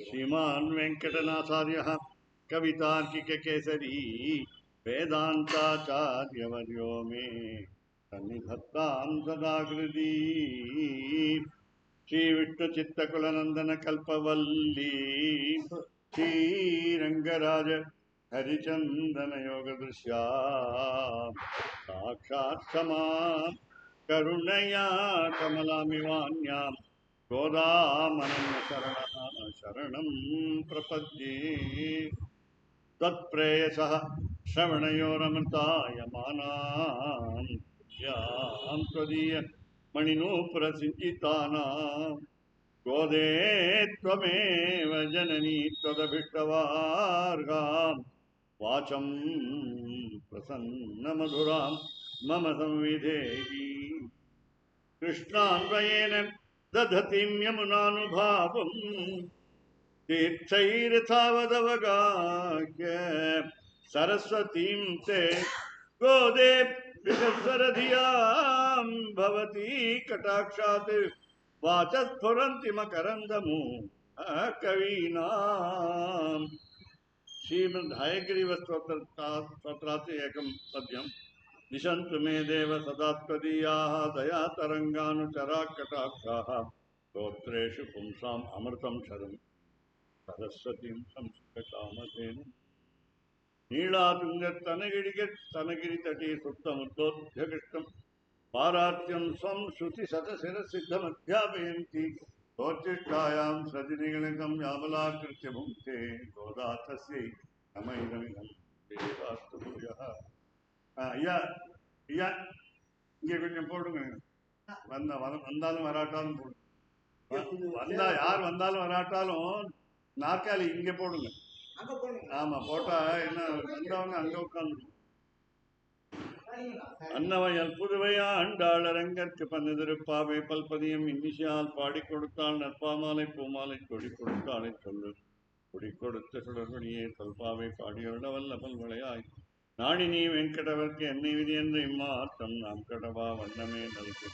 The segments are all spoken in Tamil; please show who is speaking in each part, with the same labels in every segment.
Speaker 1: श्रीमान् वेङ्कटनाथार्यः कवितार्किककेसरी वेदान्ताचार्यवर्यो मे सन्निधत्तां सदा हृदि श्रीविष्णुचित्तकुलनन्दनकल्पवल्ली श्रीरङ्गराज हरिचन्दनयोगदृश्या साक्षात् क्षमां करुणया कमलामिवान्यां गोदामनन्यशरणः शरणं प्रपद्ये तत्प्रेयसः श्रवणयोरमृतायमानां यां त्वदीय मणिनूपुरसिञ्चितानां गोदे त्वमेव जननी त्वदभिष्टवार्गां वाचं प्रसन्नमधुरां मम संविधेहि कृष्णान्वयेन दधतीं यमुनानुभावं तीर्थैर्तावदवगाह्य सरस्वतीं ते गोदे विगत्सरधियां भवती कटाक्षात् वाचस्फुरन्ति मकरन्दमु कवीनाम् श्रीमद् हयग्रीव स्तोत्रात् एकं पद्यं दिशन्तु मे देव सदा त्वदीयाः दयातरङ्गानुचरा कटाक्षाः स्तोत्रेषु पुंसाम् अमृतं शरं सरस्वतीं संस्कृतकामधेनु नीलातुङ्गस्तनगिरितटे सुप्तमुद्बोध्यकृष्टं पारात्यं स्वं श्रुतिशतशिरसिद्धमध्यापयन्ति तोर्चिष्टायां सृजनिगणकं यामलाकृत्य भुङ्क्ते गोदा तस्यै नमैदमिदं देवास्तु भूयः ஐயா ஐயா இங்கே கொஞ்சம் போடுங்க வந்தாலும் வராட்டாலும் போடுங்க வந்தா யார் வந்தாலும் வராட்டாலும் நாற்காலி இங்கே போடுங்க ஆமா போட்டா என்ன வந்தவங்க அங்க உட்காந்து அன்னவயல் புதுவையா ஆண்டாளரங்கற்கு பன்னதிருப்பாவை பல்பதியம் இன்னிஷால் பாடி கொடுத்தாள் நற்பாமாலை பூமாலை கொடி கொடுத்தாளை சொல்லு கொடி கொடுத்த சுடர்படியே தொல்பாவை பாடியோட வல்ல பல்வளையாய் நாடினி வெங்கடவர்க்கு என்னை விதி என்று இம்மாற்றம் நாம் கடவா வண்ணமே நல்கு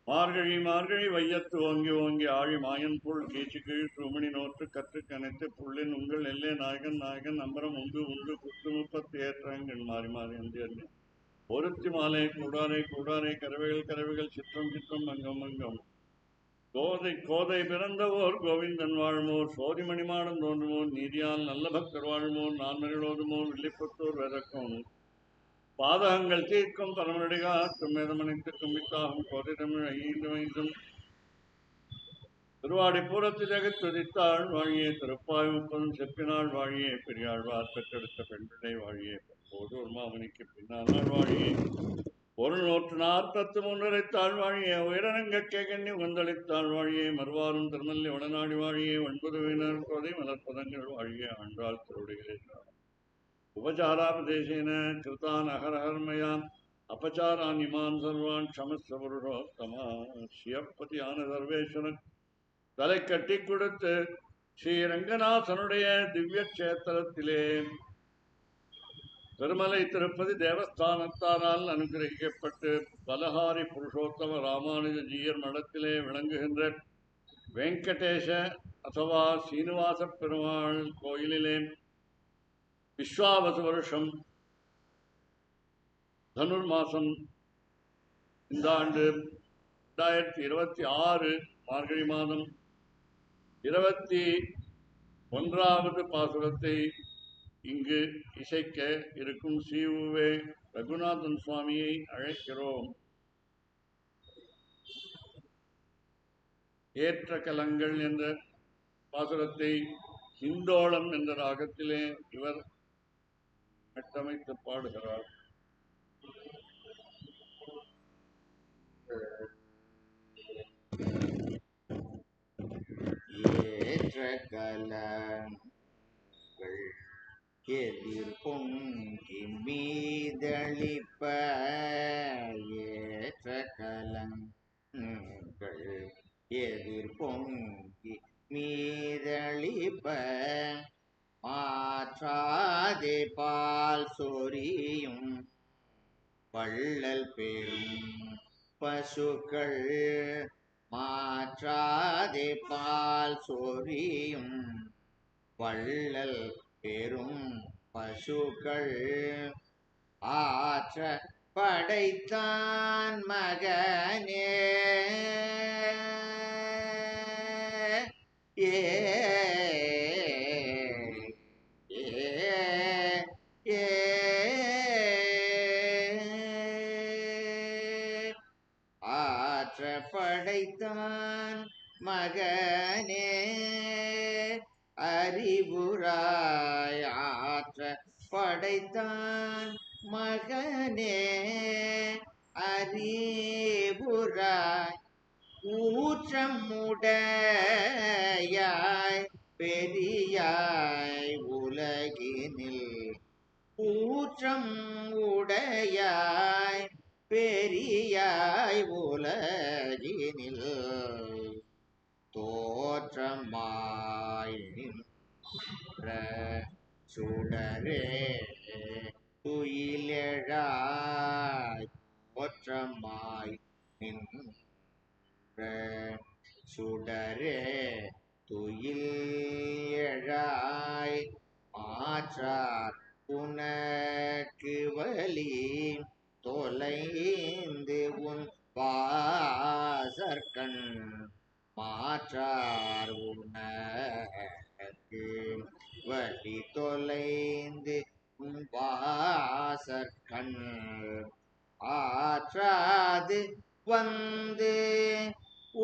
Speaker 1: மார்கழி மார்கழி வையத்து ஓங்கி ஓங்கி ஆழி மாயன் புல் கீச்சு கீழ் சுமணி நோற்று கற்று கனைத்து புள்ளின் உங்கள் எல்லே நாயகன் நாயகன் நம்பரம் உண்டு உண்டு குத்து 30 ஏற்றங்கள் மாறி மாறி வந்து ஒருத்தி மாலை கூடாரை கூடாரை கரவைகள் கரவைகள் சிற்றம் சிற்றம் மங்கம் மங்கம் கோதை கோதை பிறந்தவோர் கோவிந்தன் வாழ்மோர் சோதிமணிமாடம் தோன்றுமோர் நீதியால் நல்ல பக்தர் வாழ்மோர் நான்மகளோதுமோர் வில்லிப்புத்தூர் வெதக்கும் பாதகங்கள் தீர்க்கும் பரமரடிகாற்றும் வேதமணித்து கும்பித்தாகும் கோதை தமிழ் ஐந்து வைந்தும் திருவாடி பூரத்து ஜெகத்துதித்தாள் வாழியே திருப்பாய் 30 செப்பினாள் வாழியே பெரியாழ்வார் பெற்றெடுத்த பெண் பிள்ளை வாழியே போதூர் மாமணிக்கு பின்னாள் வாழியே 143 தாழ்வாழியே உயரனங்கக்கே கண்ணி உகந்தளித்தாள் வாழியே மறுவாரும் திருநெல்லி வடநாடி வாழியே 9 வீணர் கோதை மலர்பதங்கள் வாழியே ஆண்டாள் திருவடிகளே உபச்சாராபதேசேன கிருதான் அகரஹர்மயான் அபச்சாரான் இமான் சர்வான் க்ஷமஸ்வ புருஷோத்தமா சிவப்பதியான சர்வேஸ்வரன் தலை கட்டி கொடுத்து ஸ்ரீரங்கநாதனுடைய திவ்ய கஷேத்திரத்திலே திருமலை திருப்பதி தேவஸ்தானத்தாரால் அனுகிரகிக்கப்பட்டு பலஹாரி புருஷோத்தம ராமானுஜ ஜீயர் மடத்திலே விளங்குகின்ற வெங்கடேஷ அथवा சீனிவாச பெருமாள் கோயிலிலே விஸ்வாவசு வருஷம் தனுர் மாசம் இந்த ஆண்டு 2026 மார்கழி மாதம் 21வது பாசுரத்தை இங்கு இசைக்க இருக்கும் ஸ்ரீ ரகுநாதன் சுவாமியை அழைக்கிறோம். ஏற்ற கலங்கள் என்ற பாசுரத்தை ஹிந்தோளம் என்ற ராகத்திலே இவர் கட்டமைத்து பாடுகிறார்.
Speaker 2: ஏற்ற கலங்கள் எதிர் பொங்கி மீதளிப்ப ஏற்ற கலங்கள் எதிர் பொங்கி மீதளிப்ப மாற்றாதே பால் சொரியும் வள்ளல் பெரும் பசுக்கள் மாற்றாதே பால் சொரியும் வள்ளல் பெரும் பசுக்கள் ஆற்ற படைத்தான் மகனே ஏ ஏ ஆற்ற படைத்தான் மகனே அறிவுராய் ஆற்ற படைத்தான் மகனே அறிவுராய் ஊற்றமுடையாய் பெரியாய் உலகினில் ஊற்றம் உடையாய் பெரியாய் உலகினில் தோற்றமாய் நின்ற சுடரே துயிலெழாய் தோற்றமாய் நின்ற சுடரே துயில் எழாய் மாற்றார் உனக்கு வலி தொலைந்து உன் வாசற்கண் மாற்றார் உனக்கு வலி தொலைந்து உன் வாசற்கண் ஆற்றாது வந்து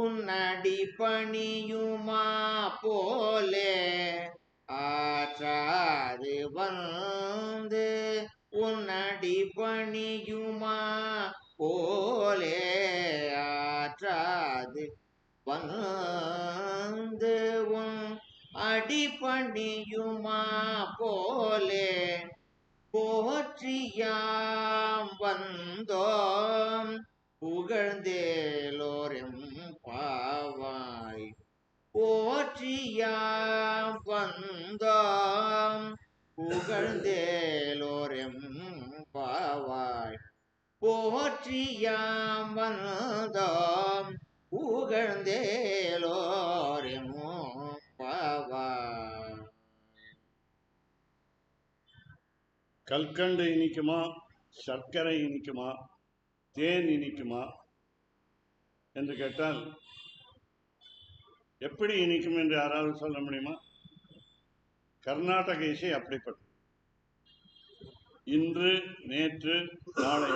Speaker 2: உன்னடி பணியுமா போலே ஆற்றாது வந்து உன்னடி பணியுமா போலே ஆற்றாது வந்து உன் அடிபணியுமா போலே போற்றியாம் வந்தோம் புகழ்ந்தேலோரெம் பாவாய் போற்றியாம் வந்தோம் புகழ்ந்தேலோரெம் பாவாய் போற்றியாம் வந்தோம் புகழ்ந்தேலோரெம் பாவாய்.
Speaker 1: கல்கண்டு இனிக்குமா, சர்க்கரை இனிக்குமா, தேன் இனிக்குமா என்று கேட்டால் எப்படி இனிக்கும் என்று யாராவது சொல்ல முடியுமா? கர்நாடக இசை அப்படிப்பட்டது. இன்று, நேற்று, நாளை,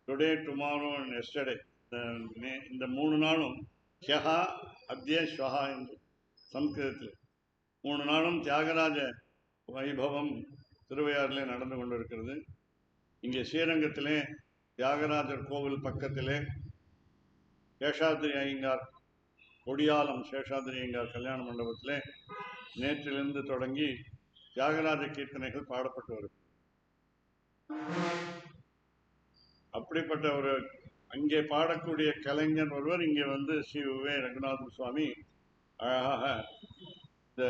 Speaker 1: டுடே, டுமாரோ அண்ட் எஸ்டர்டே, இந்த 3 நாளும் ஹ்யஹா அத்ய ஸ்வஹா என்று சம்ஸ்கிருதத்தில் 3 நாளும் தியாகராஜ வைபவம் திருவையாறிலே நடந்து கொண்டிருக்கிறது. இங்கே ஸ்ரீரங்கத்திலே தியாகராஜர் கோவில் பக்கத்திலே சேஷாத்ரி ஐயங்கார், கொடியாலம் சேஷாத்ரி ஐயங்கார் கல்யாண மண்டபத்திலே நேற்றிலிருந்து தொடங்கி தியாகராஜ கீர்த்தனைகள் பாடப்பட்டு வருகிறது. அப்படிப்பட்ட ஒரு அங்கே பாடக்கூடிய கலைஞர் ஒருவர் இங்கே வந்து ஸ்ரீ வே ரங்கநாத சுவாமி அழகாக இந்த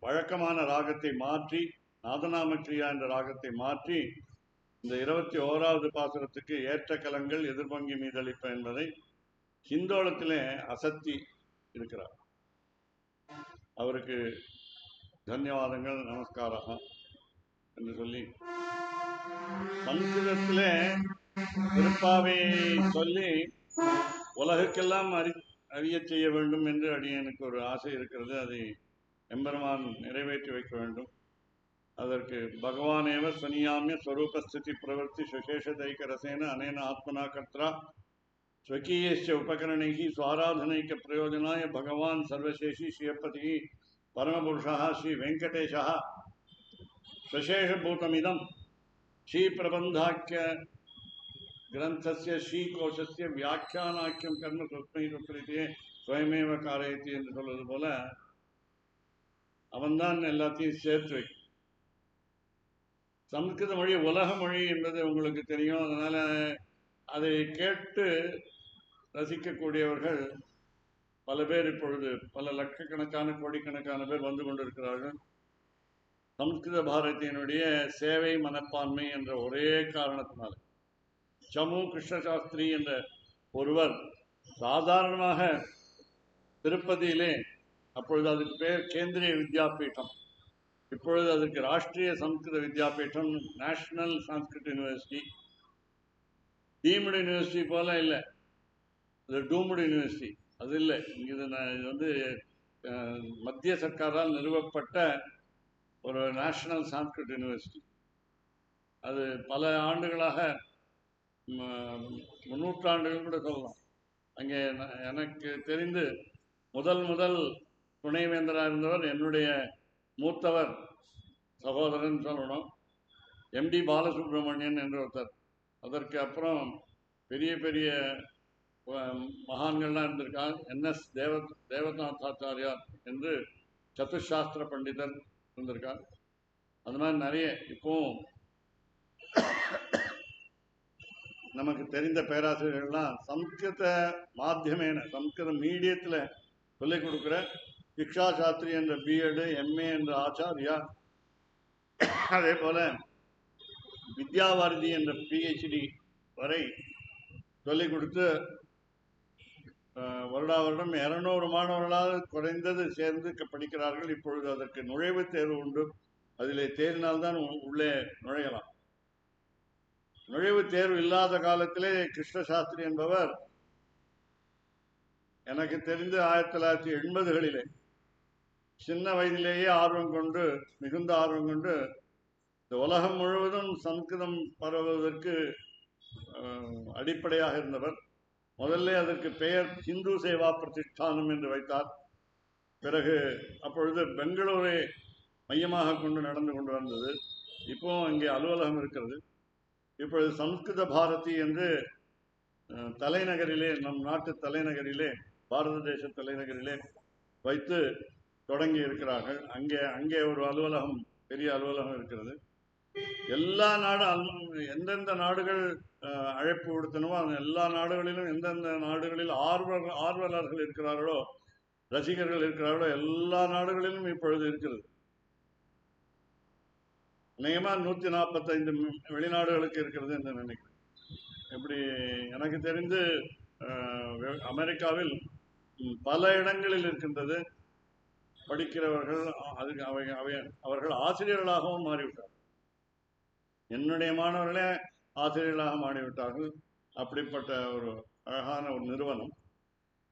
Speaker 1: வழக்கமான ராகத்தை மாற்றி, நாதநாமக்ரியா என்ற ராகத்தை மாற்றி, இந்த 21வது பாசுரத்துக்கு ஏற்ற கலங்கள் எதிர்பங்கி மீதளிப்ப என்பதை ஹிந்தோளத்திலே அசத்தி இருக்கிறார். அவருக்கு தன்யவாதங்கள், நமஸ்காரம் என்று சொல்லி சம்ஸ்கிருதத்திலே திருப்பாவை சொல்லி உலகுக்கெல்லாம் அறிய செய்ய வேண்டும் என்று அடியனுக்கு ஒரு ஆசை இருக்கிறது. அதை எம்பெருமான் நிறைவேற்றி வைக்க வேண்டும். அதற்கு பகவானேவ ஸ்வனியாமிய ஸ்வரூபஸ்திதி பிரவர்த்தி சுசேஷதைக்க ரசேன அனேன ஆத்மனா கர்த்தா ஸ்வகீயஸ்ய உபகரணைகி ஸ்வாராதனைக்க பிரயோஜனாய பகவான் சர்வசேஷி ஸ்ரீயப்பதி பரமபுருஷா ஸ்ரீ வெங்கடேஷா ஸ்வசேஷபூதமிதம் ஸ்ரீ பிரபந்தாக்கிய கிரந்தஸ்ய ஸ்ரீகோஷஸ்ய வியாக்கியானாக்கியம் கர்ம சொஸ்மை சொற்பிரித்தே ஸ்வயமேவ காரயத்தி என்று சொல்வது போல அவன்தான் எல்லாத்தையும் சேர்த்து வைக்கும். சம்ஸ்கிருத மொழி உலக மொழி என்பது உங்களுக்கு தெரியும். அதனால அதை கேட்டு ரசிக்கக்கூடியவர்கள் பல பேர் இப்பொழுது பல லட்சக்கணக்கான கோடிக்கணக்கான பேர் வந்து கொண்டிருக்கிறார்கள். சம்ஸ்கிருத பாரதியினுடைய சேவை மனப்பான்மை என்ற ஒரே காரணத்தினால் சமு கிருஷ்ணசாஸ்திரி என்ற ஒருவர் சாதாரணமாக திருப்பதியிலே அப்பொழுது அதுக்கு பேர் கேந்திரிய வித்யாபீடம், இப்பொழுது அதுக்கு Rashtriya Sanskrit Vidyapeetham, national Sanskrit university. Deemed university போல இல்லை, இது டூம்டு யூனிவர்சிட்டி அது இல்லை. இது வந்து மத்திய சர்க்காரால் நிறுவப்பட்ட ஒரு நேஷனல் சான்ஸ்கிரிட் யூனிவர்சிட்டி. அது பல ஆண்டுகளாக, முன்னூற்றாண்டுகள் கூட சொல்லலாம். அங்கே எனக்கு தெரிந்து முதல் துணைவேந்தராக இருந்தவர் என்னுடைய மூத்தவர் சகோதரன் சொல்லணும், எம்டி பாலசுப்ரமணியன் என்ற ஒருத்தர். அதற்கு அப்புறம் பெரிய பெரிய மகான்கள்லாம் இருந்திருக்காங்க. NS தேவநாத்தாச்சாரியார் என்று சதுசாஸ்திர பண்டிதர் இருந்திருக்கார். அது மாதிரி நிறைய இப்போவும் நமக்கு தெரிந்த பேராசிரியர்கள்லாம் சம்ஸ்கிருத மாத்தியமேன, சம்ஸ்கிருத மீடியத்தில் சொல்லிக் கொடுக்குற சிக்ஷா சாஸ்திரி என்ற BEd, MA என்ற ஆச்சாரியா, அதே போல வித்யாவாரதி என்ற PhD வரை சொல்லிக் கொடுத்து வருடா வருடம் 200 மாணவர்களால் குறைந்தது சேர்ந்து படிக்கிறார்கள். இப்பொழுது அதற்கு நுழைவுத் தேர்வு உண்டு, அதிலே தேறினால்தான் உள்ளே நுழையலாம். நுழைவுத் தேர்வு இல்லாத காலத்திலே கிருஷ்ண சாஸ்திரி என்பவர் எனக்கு தெரிந்து 1980களிலே சின்ன வயதிலேயே மிகுந்த ஆர்வம் கொண்டு இந்த உலகம் முழுவதும் சம்ஸ்கிருதம் பரவுவதற்கு அடிப்படையாக இருந்தவர். முதல்ல அதற்கு பெயர் ஹிந்து சேவா பிரதிஷ்டானம் என்று வைத்தார். பிறகு அப்பொழுது பெங்களூரை மையமாக கொண்டு நடந்து கொண்டு வந்தது. இப்போ அங்கே அலுவலகம் இருக்கிறது. இப்பொழுது சம்ஸ்கிருத பாரதி என்று தலைநகரிலே, நம் நாட்டு தலைநகரிலே, பாரத தேச தலைநகரிலே வைத்து தொடங்கி இருக்கிறார்கள். அங்கே ஒரு அலுவலகம், பெரிய அலுவலகம் இருக்கிறது. எல்லா எந்தெந்த நாடுகள் அழைப்பு விடுத்தனமோ அந்த எல்லா நாடுகளிலும், எந்தெந்த நாடுகளில் ஆர்வலர்கள் இருக்கிறார்களோ, ரசிகர்கள் இருக்கிறார்களோ, எல்லா நாடுகளிலும் இப்பொழுது இருக்கிறது. அநேகமாக 145 வெளிநாடுகளுக்கு இருக்கிறது என்று நினைக்கிறேன். எப்படி எனக்கு தெரிந்து அமெரிக்காவில் பல இடங்களில் இருக்கின்றது. படிக்கிறவர்கள் அதுக்கு அவர்கள் ஆசிரியர்களாகவும் மாறிவிட்டார்கள். என்னுடைய மாணவர்களே ஆசிரியர்களாக மாறிவிட்டார்கள். அப்படிப்பட்ட ஒரு அழகான ஒரு நிறுவனம்.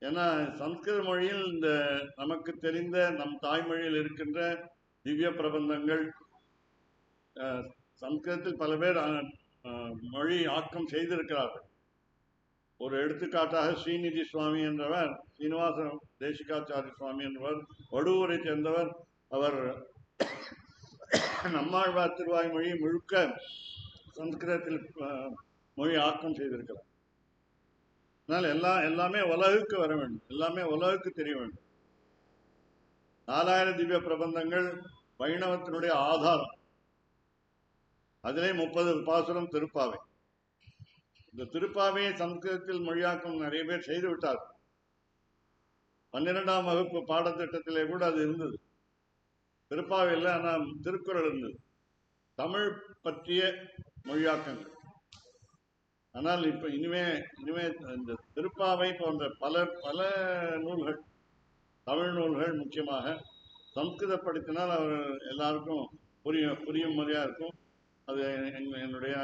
Speaker 1: ஏன்னா சம்ஸ்கிருத மொழியில் இந்த நமக்கு தெரிந்த நம் தாய்மொழியில் இருக்கின்ற திவ்ய பிரபந்தங்கள், சம்ஸ்கிருதத்தில் பல பேர் மொழி ஆக்கம் செய்திருக்கிறார்கள். ஒரு எடுத்துக்காட்டாக ஸ்ரீநிதி சுவாமி என்றவர், சீனிவாச தேசிகாச்சாரிய சுவாமி என்பவர் வடுவூரை சேர்ந்தவர். அவர் நம்மாழ்வார் திருவாய் மொழி முழுக்க சம்ஸ்கிருதத்தில் மொழி ஆக்கம் செய்திருக்கிறார். அதனால் எல்லாமே உலகுக்கு வர வேண்டும், எல்லாமே உலகுக்கு தெரிய வேண்டும். 4000 திவ்ய பிரபந்தங்கள் வைணவத்தினுடைய ஆதாரம். அதிலே 30 பாசுரம் திருப்பாவை. இந்த திருப்பாவையை சம்ஸ்கிருதத்தில் மொழியாக்கம் நிறைய பேர் செய்து விட்டார். 12ஆம் வகுப்பு பாடத்திட்டத்திலே கூட அது இருந்தது. திருப்பாவையில் ஆனால் திருக்குறள் இருந்தது, தமிழ் பற்றிய மொழியாக்கங்கள். ஆனால் இப்போ இனிமே இந்த திருப்பாவை போன்ற பல நூல்கள், தமிழ் நூல்கள் முக்கியமாக சம்ஸ்கிருதப்படுத்தினால் அவர் எல்லாருக்கும் புரியும் முறையாக இருக்கும். அது என்னுடைய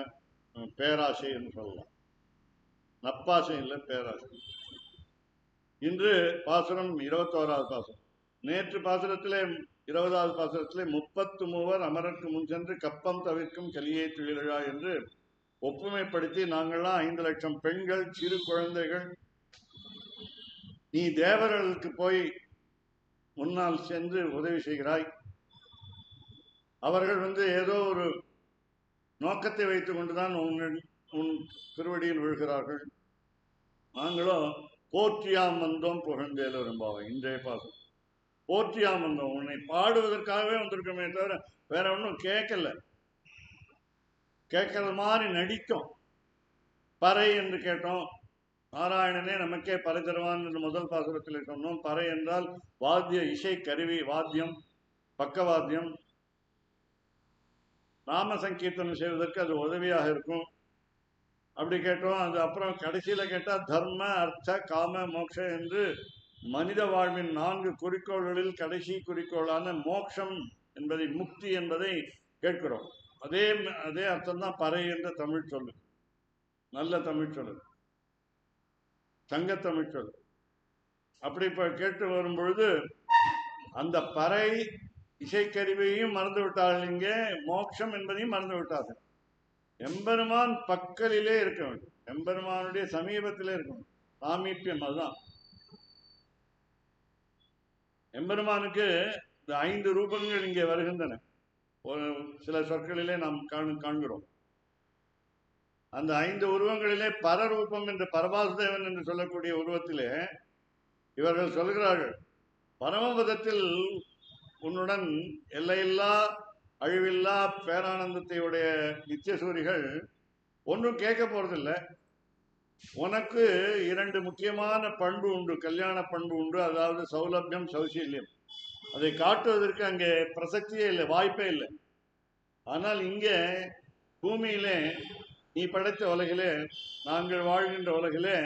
Speaker 1: பேராசை என்று சொல்லலாம். நப்பாசை இல்லை, பேராசை. இன்று பாசுரம் 21வது பாசுரம். நேற்று பாசுரத்திலே 20வது பாசுரத்திலே 33 அமரருக்கு முன் சென்று கப்பம் தவிர்க்கும் கலியை துயிலழா என்று ஒப்புமைப்படுத்தி, நாங்கள்லாம் 5 லட்சம் பெண்கள், சிறு குழந்தைகள், நீ தேவர்களுக்கு போய் முன்னால் சென்று உதவி செய்கிறாய். அவர்கள் ஏதோ ஒரு நோக்கத்தை வைத்துக் கொண்டுதான் உன் திருவடியில் விழுகிறார்கள். நாங்களோ போற்றியாம் வந்தோம் புகழ்ந்தேலோ என்பாவை. இன்றைய பாசம் போற்றியாம் வந்தோம், உன்னை பாடுவதற்காகவே வந்திருக்கோமே தவிர வேற ஒன்றும் கேட்கறது மாதிரி நடித்தோம். பறை என்று கேட்டோம். நாராயணனே நமக்கே பறை தருவான் என்று முதல் பாசுரத்தில் சொன்னோம். பறை என்றால் வாத்திய இசை கருவி, வாத்தியம், பக்கவாத்தியம். நாம சங்கீர்த்தனம் செய்வதற்கு அது உதவியாக இருக்கும். அப்படி கேட்டோம். அது அப்புறம் கடைசியில கேட்டா தர்ம அர்த்த காம மோட்ச என்று மனித வாழ்வின் 4 குறிக்கோள்களில் கடைசி குறிக்கோளான மோட்சம் என்பதை, முக்தி என்பதை கேட்கிறோம். அதே அதே அர்த்தம் தான் பறை என்ற தமிழ் சொல்லு. நல்ல தமிழ் சொல்லு, தங்க தமிழ் சொல்லு. அப்படி இப்ப கேட்டு வரும் பொழுது அந்த பறை இசைக்கருவியையும் மறந்து விட்டார்கள், இங்கே மோட்சம் என்பதையும் மறந்து விட்டார்கள். எம்பெருமான் பக்கலிலே இருக்க வேண்டும், எம்பெருமானுடைய சமீபத்திலே இருக்கணும். சாமீப்பியம் அதுதான். எம்பெருமானுக்கு இந்த 5 ரூபங்கள் இங்கே வருகின்றன. ஒரு சில சொற்களிலே நாம் காண்கிறோம். அந்த 5 உருவங்களிலே பரரூபம் என்று பரமாசுதேவன் என்று சொல்லக்கூடிய உருவத்திலே இவர்கள் சொல்கிறார்கள், பரமபதத்தில் உன்னுடன் எல்லையில்லா அழிவில்லா பேரானந்தத்தை உடைய நித்தியசூரிகள் ஒன்றும் கேட்க போறதில்லை. உனக்கு 2 முக்கியமான பண்பு உண்டு, கல்யாண பண்பு உண்டு. அதாவது சௌலபியம், சௌசீல்யம். அதை காட்டுவதற்கு அங்கே பிரசக்தியே இல்லை, வாய்ப்பே இல்லை. ஆனால் இங்கே பூமியிலே நீ படைத்த உலகிலே, நாங்கள் வாழ்கின்ற உலகிலே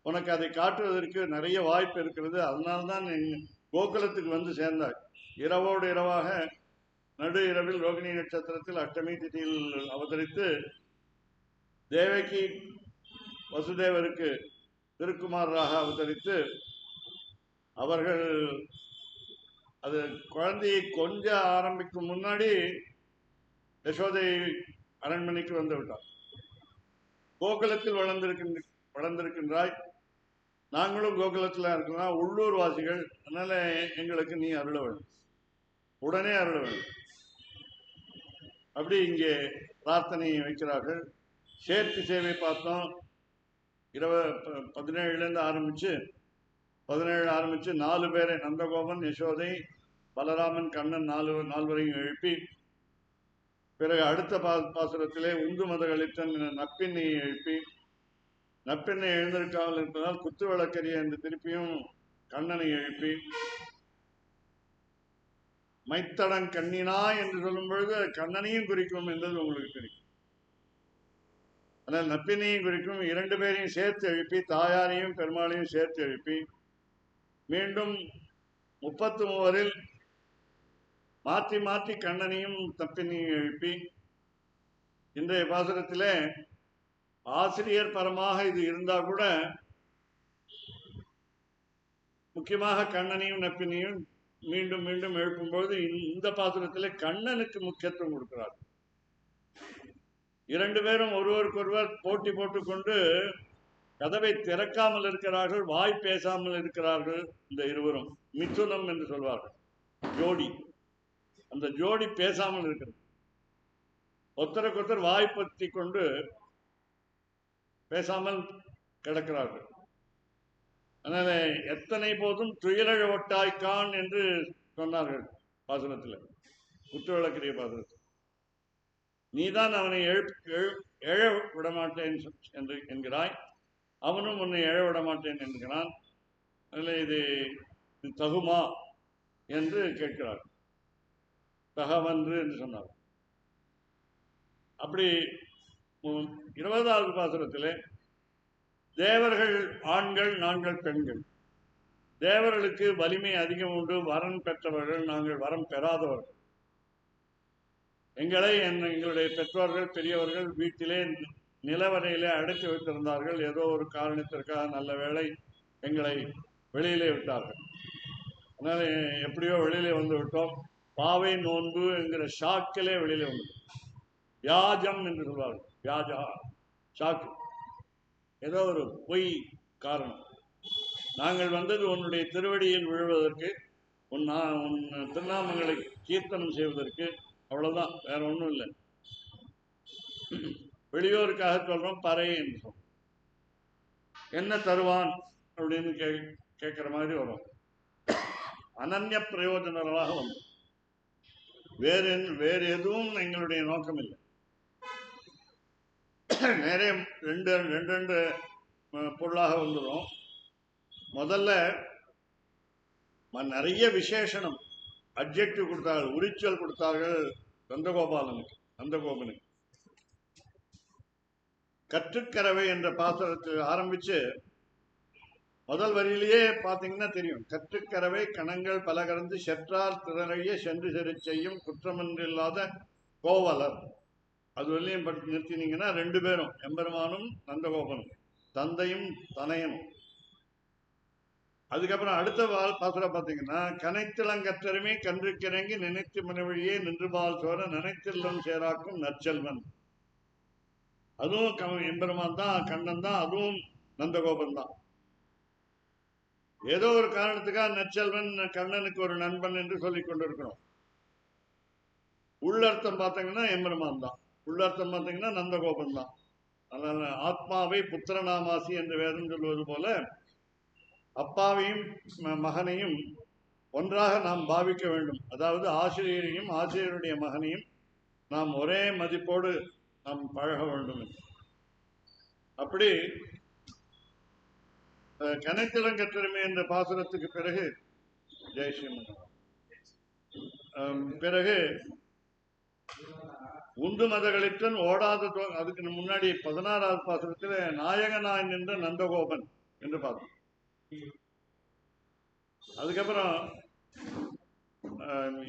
Speaker 1: உனக்கு அதை காட்டுவதற்கு நிறைய வாய்ப்பு இருக்கிறது. அதனால்தான் கோகுலத்துக்கு வந்து சேர்ந்தாய். இரவோடு இரவாக நடு இரவில் ரோகிணி நட்சத்திரத்தில் அஷ்டமி திதியில் அவதரித்து தேவகி வசுதேவருக்கு திருக்குமாரராக அவதரித்து அவர்கள் அது குழந்தையை கொஞ்ச ஆரம்பிக்கும் முன்னாடி யசோதை அரண்மனைக்கு வந்து விட்டார். கோகுலத்தில் வளர்ந்திருக்கின்றாய், நாங்களும் கோகுலத்தில் இருக்கிறோம், உள்ளூர் வாசிகள், அதனால எங்களுக்கு நீ அருள வேண்டும், உடனே அருள வேண்டும். அப்படி இங்கே பிரார்த்தனை வைக்கிறார்கள். சேர்த்து சேவை பார்த்தோம். 17 ஆரம்பிச்சு 4 பேரை, நந்தகோபன், யசோதை, பலராமன், கண்ணன் 4 எழுப்பி, பிறகு அடுத்த பாசுரத்திலே உந்து மதகளித்தன் நப்பின்னையை எழுப்பி, நப்பெண்ணை எழுந்திருக்காமல் இருப்பதால் குத்து விளக்கரிய என்று திருப்பியும் கண்ணனை எழுப்பி, மைத்தடன் கண்ணினா என்று சொல்லும் பொழுது கண்ணனையும் குறிக்கும் என்பது உங்களுக்கு தெரியும். ஆனால் நப்பினையும் குறிக்கும். 2 பேரையும் சேர்த்து எழுப்பி, தாயாரையும் பெருமாளையும் சேர்த்து எழுப்பி, மீண்டும் 33 மாற்றி மாற்றி கண்ணனையும் நப்பினையும் எழுப்பி, இன்றைய பாசுரத்திலே ஆசிரியர் பரமாக இது இருந்தா கூட முக்கியமாக கண்ணனையும் நப்பினையும் மீண்டும் மீண்டும் எழுப்பும்போது இந்த பாசுரத்திலே கண்ணனுக்கு முக்கியத்துவம் கொடுக்கிறார். 2 பேரும் ஒருவருக்கொருவர் போட்டி போட்டுக்கொண்டு கதவை திறக்காமல் இருக்கிறார்கள், வாய் பேசாமல் இருக்கிறார்கள். இந்த இருவரும் மிதுனம் என்று சொல்வார்கள், ஜோடி. அந்த ஜோடி பேசாமல் இருக்கிறது. ஒருத்தருக்கொருத்தர் வாய் பற்றி கொண்டு பேசாமல் கிடக்கிறார்கள். அதனால எத்தனை போதும் துயிலழ ஒட்டாய்க்கான் என்று சொன்னார்கள் பாசுரத்தில், குத்துவிளக்கிரிய பாசுரத்தில். நீதான் அவனை எழ விடமாட்டேன் என்று என்கிறாய், அவனும் உன்னை எழ விடமாட்டேன் என்கிறான். அதில் இது தகுமா என்று கேட்கிறார். தகவன்று என்று சொன்னார். அப்படி 20வது பாசுரத்திலே தேவர்கள் ஆண்கள், நாங்கள் பெண்கள். தேவர்களுக்கு வலிமை அதிகம் உண்டு, வரம் பெற்றவர்கள், நாங்கள் வரம் பெறாதவர்கள். எங்களுடைய பெற்றோர்கள் பெரியவர்கள் வீட்டிலே நிலவரையிலே அடைத்து வைத்திருந்தார்கள். ஏதோ ஒரு காரணத்திற்காக நல்ல வேளை எங்களை வெளியிலே விட்டார்கள். அதனால எப்படியோ வெளியிலே வந்து விட்டோம். பாவை நோன்பு என்கிற ஷாக்கிலே வெளியிலே வந்து, வியாஜம் என்று சொல்வார்கள். வியாஜா, ஷாக்கு, ஏதோ ஒரு பொய் காரணம். நாங்கள் வந்தது உன்னுடைய திருவடியில் விழுவதற்கு, உன் திருநாமங்களை கீர்த்தனம் செய்வதற்கு, அவ்வளவுதான், வேற ஒன்றும் இல்லை. வெளியோருக்காக சொல்றோம் பறை என்று சொல்றோம். என்ன தருவான் அப்படின்னு கேட்கிற மாதிரி வரும். அனன்ய பிரயோஜனங்களாக வந்தோம். வேறு எதுவும் எங்களுடைய நோக்கம் இல்லை. நிறைய ரெண்டு பொருளாக வந்துடும். முதல்ல நிறைய விசேஷனம், அட்ஜெக்டிவ் கொடுத்தார்கள், உரிச்சல் கொடுத்தார்கள் நந்தகோபனுக்கு. கற்றுக்கரவை என்ற பாசுரத்தில் ஆரம்பிச்சு முதல் வரியிலேயே பார்த்தீங்கன்னா தெரியும். கற்றுக்கரவை கணங்கள் பல கறந்து செற்றார் திறனைய சென்று செரு செய்யும் குற்றமன்றில்லாத கோவலர். அது வரையும் படித்து நிறுத்தினீங்கன்னா ரெண்டு பேரும் எம்பெருமானும் நந்தகோபனும் தந்தையும் தனையனும். அதுக்கப்புறம் அடுத்த பாசுரம் பார்த்தீங்கன்னா கனைத்திளங்கற்றருமே கன்றுக்கிறங்கி நினைத்து மனைவழியே நின்றுபால் சோர நினைத்தில்லம் சேராக்கும் நற்செல்வன். அதுவும் எம்பெருமான் தான், கண்ணன் தான், அதுவும் நந்தகோபன் தான். ஏதோ ஒரு காரணத்துக்காக நற்செல்வன் கண்ணனுக்கு ஒரு நண்பன் என்று சொல்லிக் கொண்டிருக்கிறோம். உள்ளர்த்தம் பார்த்தீங்கன்னா எம்பெருமான் தான், உள்ளர்த்தம் பார்த்தீங்கன்னா நந்தகோபன் தான். அதனால ஆத்மாவை புத்திரநாமாசி என்று வேதம் சொல்வது போல அப்பாவையும் மகனையும் ஒன்றாக நாம் பாவிக்க வேண்டும். அதாவது ஆசிரியரையும் ஆசிரியருடைய மகனையும் நாம் ஒரே மதிப்போடு நாம் பழக வேண்டும். அப்படி கனைத்திலங்கற்றமை என்ற பாசுரத்துக்கு பிறகு ஜெயஸ்ரீமன் பிறகு உந்து மதகளித்தன் ஓடாத, அதுக்கு முன்னாடி 16வது பாசுரத்தில் நாயகனாய் நின்ற நந்தகோபன் என்று பார்த்தோம். அதுக்கப்புறம்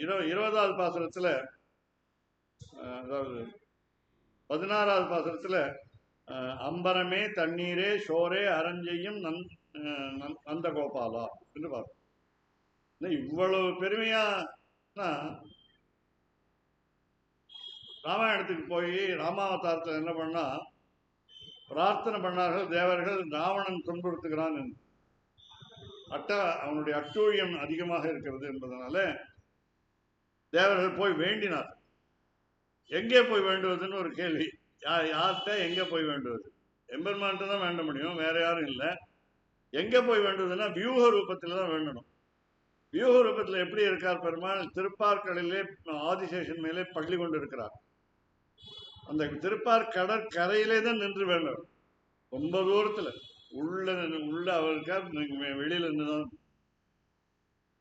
Speaker 1: 20வது பாசுரத்தில், அதாவது 16வது பாசுரத்தில் அம்பரமே தண்ணீரே சோரே அரஞ்செய்யும் நந்தகோபாலா என்று பார்த்தோம். இவ்வளவு பெருமையா ராமாயணத்துக்கு போய் ராமாவதாரத்தில் என்ன பண்ணா பிரார்த்தனை பண்ணார்கள் தேவர்கள், ராவணன் துன்புறுத்துகிறான் என்று. அவனுடைய அட்டூழியம் அதிகமாக இருக்கிறது என்பதனால தேவர்கள் போய் வேண்டினார். எங்கே போய் வேண்டுவதுன்னு ஒரு கேள்வி. யார்கிட்ட எங்க போய் வேண்டுவது? எம்பெருமான்ட்டு தான் வேண்ட முடியும், வேற யாரும் இல்லை. எங்க போய் வேண்டுவதுன்னா வியூக ரூபத்தில் தான் வேண்டணும். வியூக ரூபத்தில் எப்படி இருக்கார் பெருமாள்? திருப்பார்கடலிலே ஆதிசேஷன் மேலே பள்ளி கொண்டு இருக்கிறார். அந்த திருப்பார் கடற்கரையிலே தான் நின்று வேண்டும். ரொம்ப தூரத்துல உள்ள அவருக்கார் வெளியில இருந்துதான்.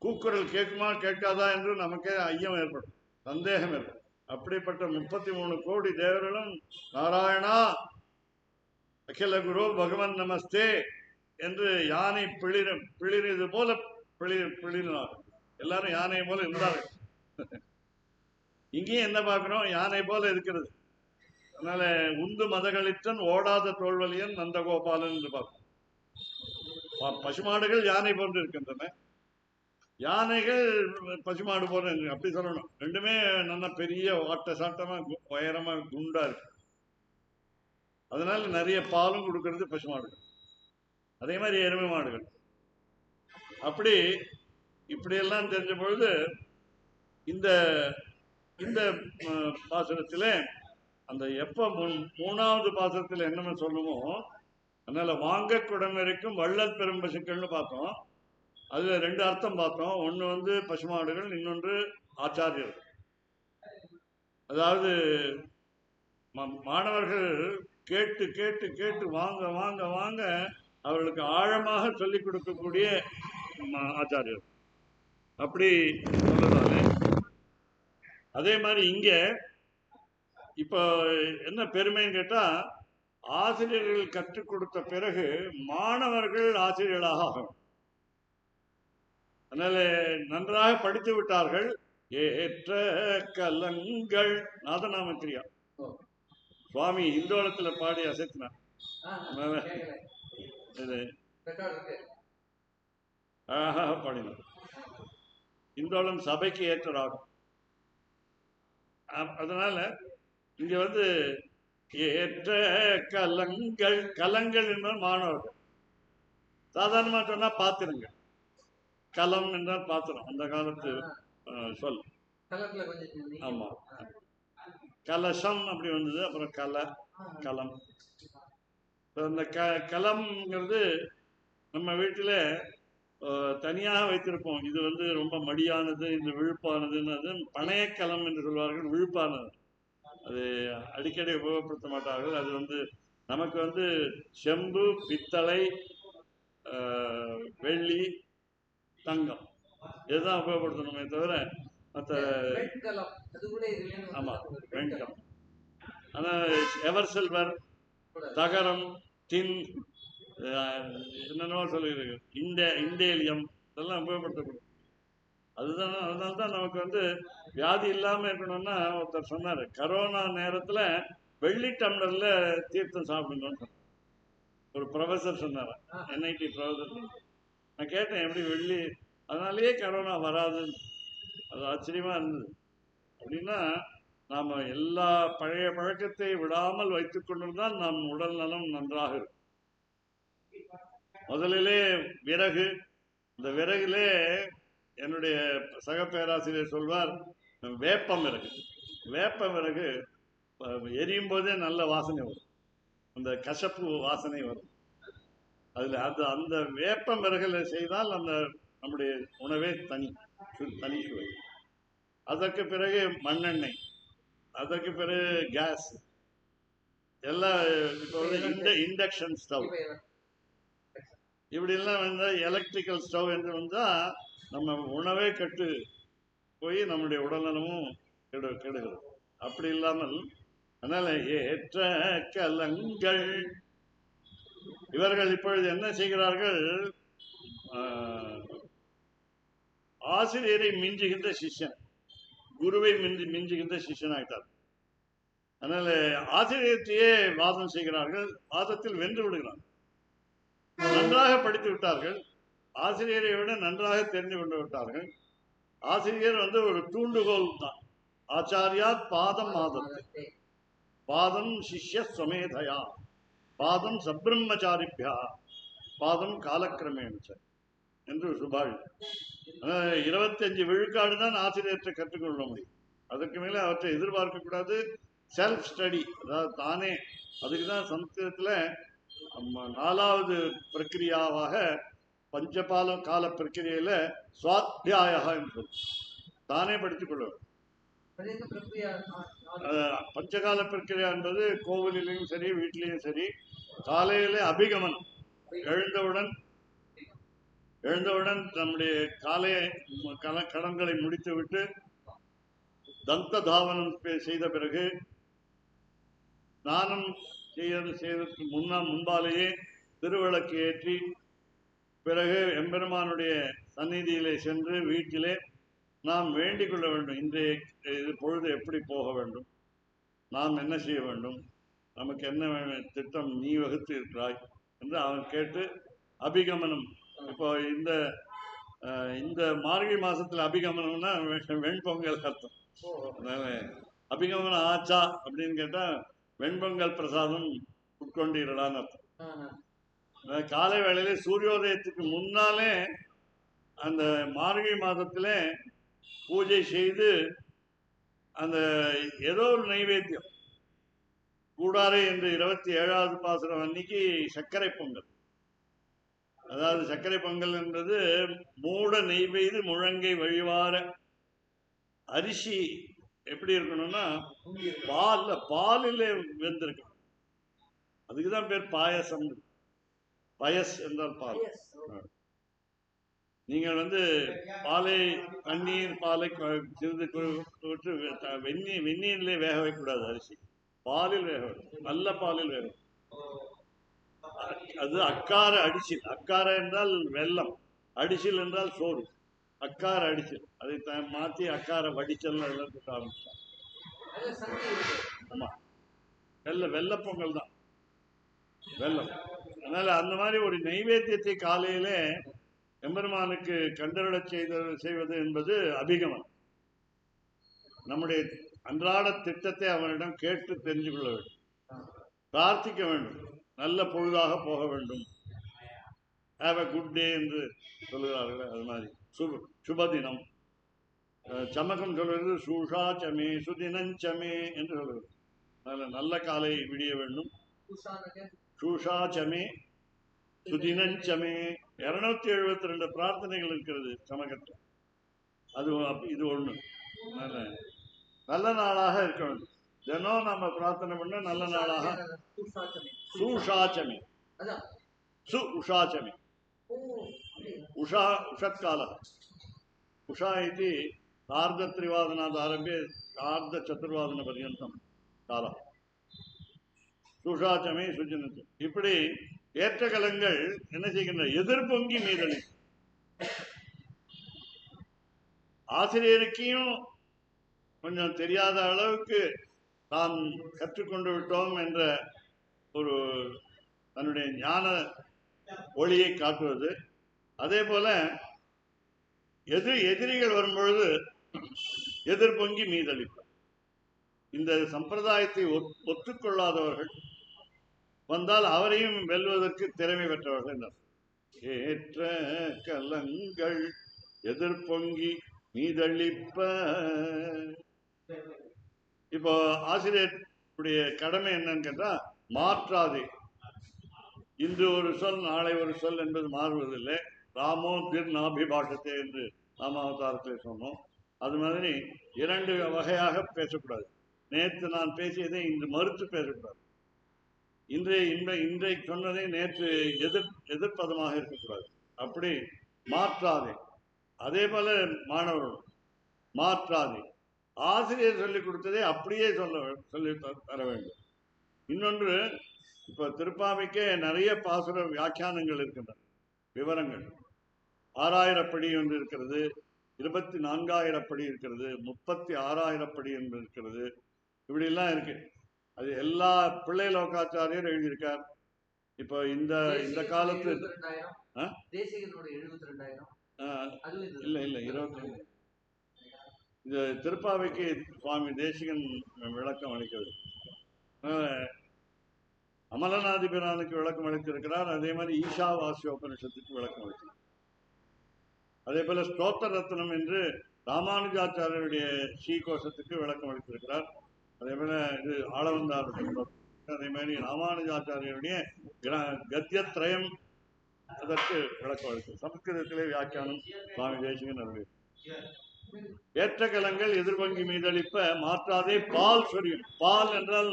Speaker 1: கூக்குரல் கேட்குமா கேட்காதா என்று நமக்கே ஐயம் ஏற்படும், சந்தேகம் ஏற்படும். அப்படிப்பட்ட 33 கோடி தேவர்களும் நாராயணா அகில குரு பகவன் நமஸ்தே என்று யானை பிளிறது போல பிளினார். எல்லாரும் யானை போல இருந்தார்கள். இங்கேயும் என்ன பார்க்கிறோம்? யானை போல இருக்கிறது. அதனால உந்து மதகளித்தன் ஓடாத தோல்வலியன் நந்தகோபாலன் என்று பார்க்கிறோம். பசுமாடுகள் யானை போன்று இருக்கின்றன, யானைகள் பசுமாடு போல அப்படி சொல்லணும். ரெண்டுமே நல்லா பெரிய வாட்ட சாட்டமா உயரமா குண்டா இருக்கு. அதனால நிறைய பாலும் கொடுக்கறது பசுமாடுகள். அதே மாதிரி எருமை மாடுகள். அப்படி இப்படியெல்லாம் தெரிஞ்ச பொழுது இந்த இந்த பாசுரத்தில் அந்த எப்ப 3வது பாசுரத்தில் என்னன்னு சொல்லுமோ, அதனால வாங்க குடம் வரைக்கும் வள்ளல் பெரும் பசுக்கள்னு பார்த்தோம். அதுல 2 அர்த்தம் பார்த்தோம். ஒன்று பசுமாடுகள், இன்னொன்று ஆச்சாரியர்கள். அதாவது மாணவர்கள் கேட்டு கேட்டு கேட்டு வாங்க வாங்க வாங்க அவர்களுக்கு ஆழமாக சொல்லிக் கொடுக்கக்கூடிய ஆச்சாரியர். அப்படி சொல்றதாலே அதே மாதிரி இங்க இப்போ என்ன பெருமைன்னு கேட்டா, ஆசிரியர்கள் கற்றுக் கொடுத்த பிறகு மாணவர்கள் ஆசிரியர்களாக ஆகும். அதனால நன்றாக படித்து விட்டார்கள். ஏற்ற கலங்கள் நாதநாமக்கிரியா சுவாமி இந்தோளத்துல பாடி அசைத்தினார். அழகாக பாடினார். இந்தோளம் சபைக்கு ஏற்றராகும். அதனால இங்க ஏற்ற கலங்கள், கலங்கள் என்றால் மாணவர்கள். சாதாரணமா சொன்னா பாத்திரங்க, கலம் என்றால் பாத்திரம், அந்த காலத்து சொல். ஆமா, கலசம் அப்படி வந்தது. அப்புறம் களம். அந்த களம்ங்கிறது நம்ம வீட்டில் தனியாக வைத்திருப்போம். இது ரொம்ப மடியானது, இது விழுப்பானதுன்னு. அது பணையக்களம் என்று சொல்வார்கள். விழுப்பானது அது அடிக்கடி உபயோகப்படுத்த மாட்டார்கள். அது நமக்கு செம்பு, பித்தளை, வெள்ளி, தங்கம் இதுதான் உபயோகப்படுத்தணுமே தவிர மற்ற. ஆமா, வெண்கலம். ஆனால் எவர் சில்வர் தகரம், டின், என்னென்னவோ சொல்லியிருக்கு, இண்டேலியம் இதெல்லாம் உபயோகப்படுத்தக்கூடாது. அதனால தான் நமக்கு வந்து வியாதி இல்லாம இருக்கணும்னா ஒருத்தர் சொன்னாரு, கரோனா நேரத்துல வெள்ளி டம்ளர்ல தீர்த்தம் சாப்பிடணும்னு சொன்னார். ஒரு ப்ரொஃபசர் சொன்னார், NIT ப்ரொஃபசர். நான் கேட்டேன் எப்படி வெள்ளி, அதனாலேயே கரோனா வராதுன்னு. அது ஆச்சரியமா இருந்தது. அப்படின்னா நாம எல்லா பழைய பழக்கத்தை விடாமல் வைத்துக் கொண்டிருந்தால் நம் உடல் நலம் நன்றாக இருக்கும். முதலிலே விறகு, இந்த விறகுலே என்னுடைய சக பேராசிரியர் சொல்வார், வேப்பம் விறகு. வேப்ப விறகு எரியும் போதே நல்ல வாசனை வரும், அந்த கசப்பு வாசனை வரும். அதுல அந்த வேப்பம் விறகுல செய்தால் அந்த நம்முடைய உணவே தனி சுவை. அதற்கு பிறகு மண்ணெண்ணெய், அதற்கு பிறகு கேஸ் எல்லாம். இப்போ வந்து இண்டக்ஷன் ஸ்டவ், இப்படி எல்லாம் வந்து எலக்ட்ரிக்கல் ஸ்டவ் என்று வந்தா நம்ம உணவே கெட்டு போய் நம்முடைய உடல்நலமும் கெடுகிறது. அப்படி இல்லாமல், அதனால ஏற்ற கலங்கள் இவர்கள் இப்பொழுது என்ன செய்கிறார்கள், ஆசிரியரை மிஞ்சுகின்ற சிஷ்யன், குருவை மிஞ்சுகின்ற சிஷ்யன் ஆயிட்டார். அதனால ஆசிரியத்தையே வாதம் செய்கிறார்கள், வாதத்தில் வென்று விடுகிறார்கள். நன்றாக படித்து விட்டார்கள், ஆசிரியரை விட நன்றாக தெரிந்து கொண்டு விட்டார்கள். ஆசிரியர் வந்து ஒரு தூண்டுகோல் தான். ஆச்சாரியா பாதம் ஆதத்தை, பாதம் சிஷ்ய ஸ்வமேதயா, பாதம் சப்ரம்மச்சாரிபியா, பாதம் காலக்கிரமேச்ச என்று சுபாஷ். 25 விழுக்காடு தான் ஆசிரியர்கிட்ட கற்றுக்கொள்ள முடியும். அதற்கு மேலே அவற்றை எதிர்பார்க்க கூடாது. செல்ஃப் ஸ்டடி, அதாவது தானே. அதுக்குதான் சம்ஸ்கிருதத்துல 4வது பிரக்கிரியாவாக பஞ்சபால கால பிரக்கிரியில சுவாத்தியாயா என்று சொல்லும், தானே படித்துக் கொள்வது. பஞ்சகால பிரக்கிரியா என்பது கோவிலையும் சரி வீட்டிலையும் சரி, காலையிலே அபிகமனம், எழுந்தவுடன் நம்முடைய காலை கடன்களை முடித்துவிட்டு தந்த தாவனம் செய்த பிறகு ஸ்நானம் செய்வதற்கு முன்பாலேயே திருவிளக்கு ஏற்றி, பிறகு எம்பெருமானுடைய சந்நிதியிலே சென்று வீட்டிலே நாம் வேண்டிக் கொள்ள வேண்டும். இன்றைய இது பொழுது எப்படி போக வேண்டும், நாம் என்ன செய்ய வேண்டும், நமக்கு என்ன திட்டம் நீ வகுத்து இருக்கிறாய் என்று அவன் கேட்டு அபிகமனம். இப்போ இந்த மார்கழி மாசத்துல அபிகமனம்னா வெண்பொங்கல் அர்த்தம். அதனால அபிகமனம் ஆச்சா அப்படின்னு கேட்டா வெண்பொங்கல் பிரசாதம் உட்கொண்டீர்களான்னு அர்த்தம். காலை வேளையில சூரியோதயத்துக்கு முன்னாலே அந்த மார்கழி மாதத்திலே பூஜை செய்து அந்த ஏதோ ஒரு நைவேத்தியம், கூடாரை என்று 27வது பாசுரம் அன்னைக்கு சர்க்கரை பொங்கல். அதாவது சர்க்கரை பொங்கல் என்பது மூட நெய்வேது முழங்கை வழிவார. அரிசி எப்படி இருக்கணும்னா பாலிலே வெந்திருக்கணும். அதுக்குதான் பேர் பாயசம். பயஸ் என்றால் பால். நீங்கள் வந்து பாலை, தண்ணீர் பாலை சிறிது வெந்நீரிலே வேக வைக்கக்கூடாது. அரிசி பாலில் வேக வைக்கும், நல்ல பாலில் வேக. அது அக்கார அடிசில். அக்கார என்றால் வெல்லம், அடிசில் என்றால் சோறு. அக்கார அடிசில், அதை மாற்றி அக்கார வடிச்சல் ஆரம்பிச்சாங்க. ஆமா, வெள்ள பொங்கல் தான் வெல்லம். அதனால அந்த மாதிரி ஒரு நைவேத்தியத்தை காலையிலே எம்பெருமானுக்கு கண்டருளச் செய்வது என்பது அபிகமனம். நம்முடைய அன்றாட திட்டத்தை அவனிடம் கேட்டு தெரிஞ்சு கொள்ள வேண்டும், பிரார்த்திக்க வேண்டும், நல்ல பொழுதாக போக வேண்டும். ஹாவ் அ குட் டே என்று சொல்லுகிறார்கள். அது மாதிரி சுபதினம். சமகம் சொல்வது சூஷாச்சமே சுதினஞ்சமே என்று சொல்லுவது. அதில் நல்ல காலை விடிய வேண்டும். சூஷாச்சமே சுதினஞ்சமே 272 பிரார்த்தனைகள் இருக்கிறது சமகத்தில். அது இது ஒண்ணு. நல்ல நாளாக இருக்க வேண்டும். தினம் நம்ம பிரார்த்தனை பண்ண நல்ல நாளாக. சூஷாச்சமே, உஷாச்சமே, உஷா உஷத்கால. उषा इति सार्धत्रिवादनात् आरभ्य सार्धचतुर्वादनपर्यन्तं कालः. சுஷாச்சமே சுஜனத்து. இப்படி ஏற்ற கலங்கள் என்ன செய்கின்ற எதிர்பொங்கி மீதளி. ஆசிரியருக்கையும் கொஞ்சம் தெரியாத அளவுக்கு நாம் கற்றுக்கொண்டு விட்டோம் என்ற ஒரு தன்னுடைய ஞான ஒளியை காட்டுவது. அதே போல எதிரிகள் வரும்பொழுது எதிர்பொங்கி மீதளிப்பார். இந்த சம்பிரதாயத்தை ஒத்துக்கொள்ளாதவர்கள் வந்தால் அவரையும் வெல்வதற்கு திறமை பெற்றவர்கள். ஏற்ற கலங்கள் எதிர்பொங்கி மீதளிப்ப. இப்போ ஆசிரியருடைய கடமை என்னன்னு கேட்டா, மாற்றாதே. இன்று ஒரு சொல் நாளை ஒரு சொல் என்பது மாறுவதில்லை. ராமோ திர் நாபிபாஷத்தை என்று ராமாவதாரத்தில் சொன்னோம். அது மாதிரி இரண்டு வகையாக பேசக்கூடாது. நேற்று நான் பேசியதை இன்று மறுத்து பேசக்கூடாது. இன்றைக்கு சொன்னதை நேற்று எதிர்ப்பதமாக இருக்கக்கூடாது. அப்படி மாற்றாதே. அதே போல மாணவர்கள் மாற்றாதே. ஆசிரியர் சொல்லிக் கொடுத்ததை அப்படியே சொல்லி தர வேண்டும். இன்னொன்று, இப்ப திருப்பாவைக்கே நிறைய பாசுர வியாக்கியானங்கள் இருக்கின்றன, விவரங்கள். 6000 படி ஒன்று இருக்கிறது, 24,000 படி இருக்கிறது, 36,000 படி என்று இருக்கிறது. இப்படி எல்லாம் இருக்கு. அது எல்லா பிள்ளை லோகாச்சாரியர் எழுதியிருக்கார். இப்ப இந்த காலத்து இல்ல 22 இந்த திருப்பாவைக்கு சுவாமி தேசிகன் விளக்கம் அளிக்கிறது. அமலநாதிபிரானுக்கு விளக்கம் அளித்திருக்கிறார். அதே மாதிரி ஈஷாவாசியோபனிஷத்துக்கு விளக்கம் அளிக்கிறார். அதே போல ஸ்தோத்திர ரத்னம் என்று ராமானுஜாச்சாரியருடைய ஸ்ரீகோஷத்துக்கு விளக்கம் அளித்திருக்கிறார். அதே போல இது ஆளவந்தாருடைய, அதே மாதிரி ராமானுஜாச்சாரியருடைய கத்தியத்ரயம் அதற்கு விளக்கம் அளித்தார். சமஸ்கிருதத்திலே வியாக்கியானம் சுவாமி தேசிகன் அருள். ஏற்ற கலங்கள் எதிர்பங்கி மீதளிப்ப மாற்றாதே பால் சொரியும். பால் என்றால்,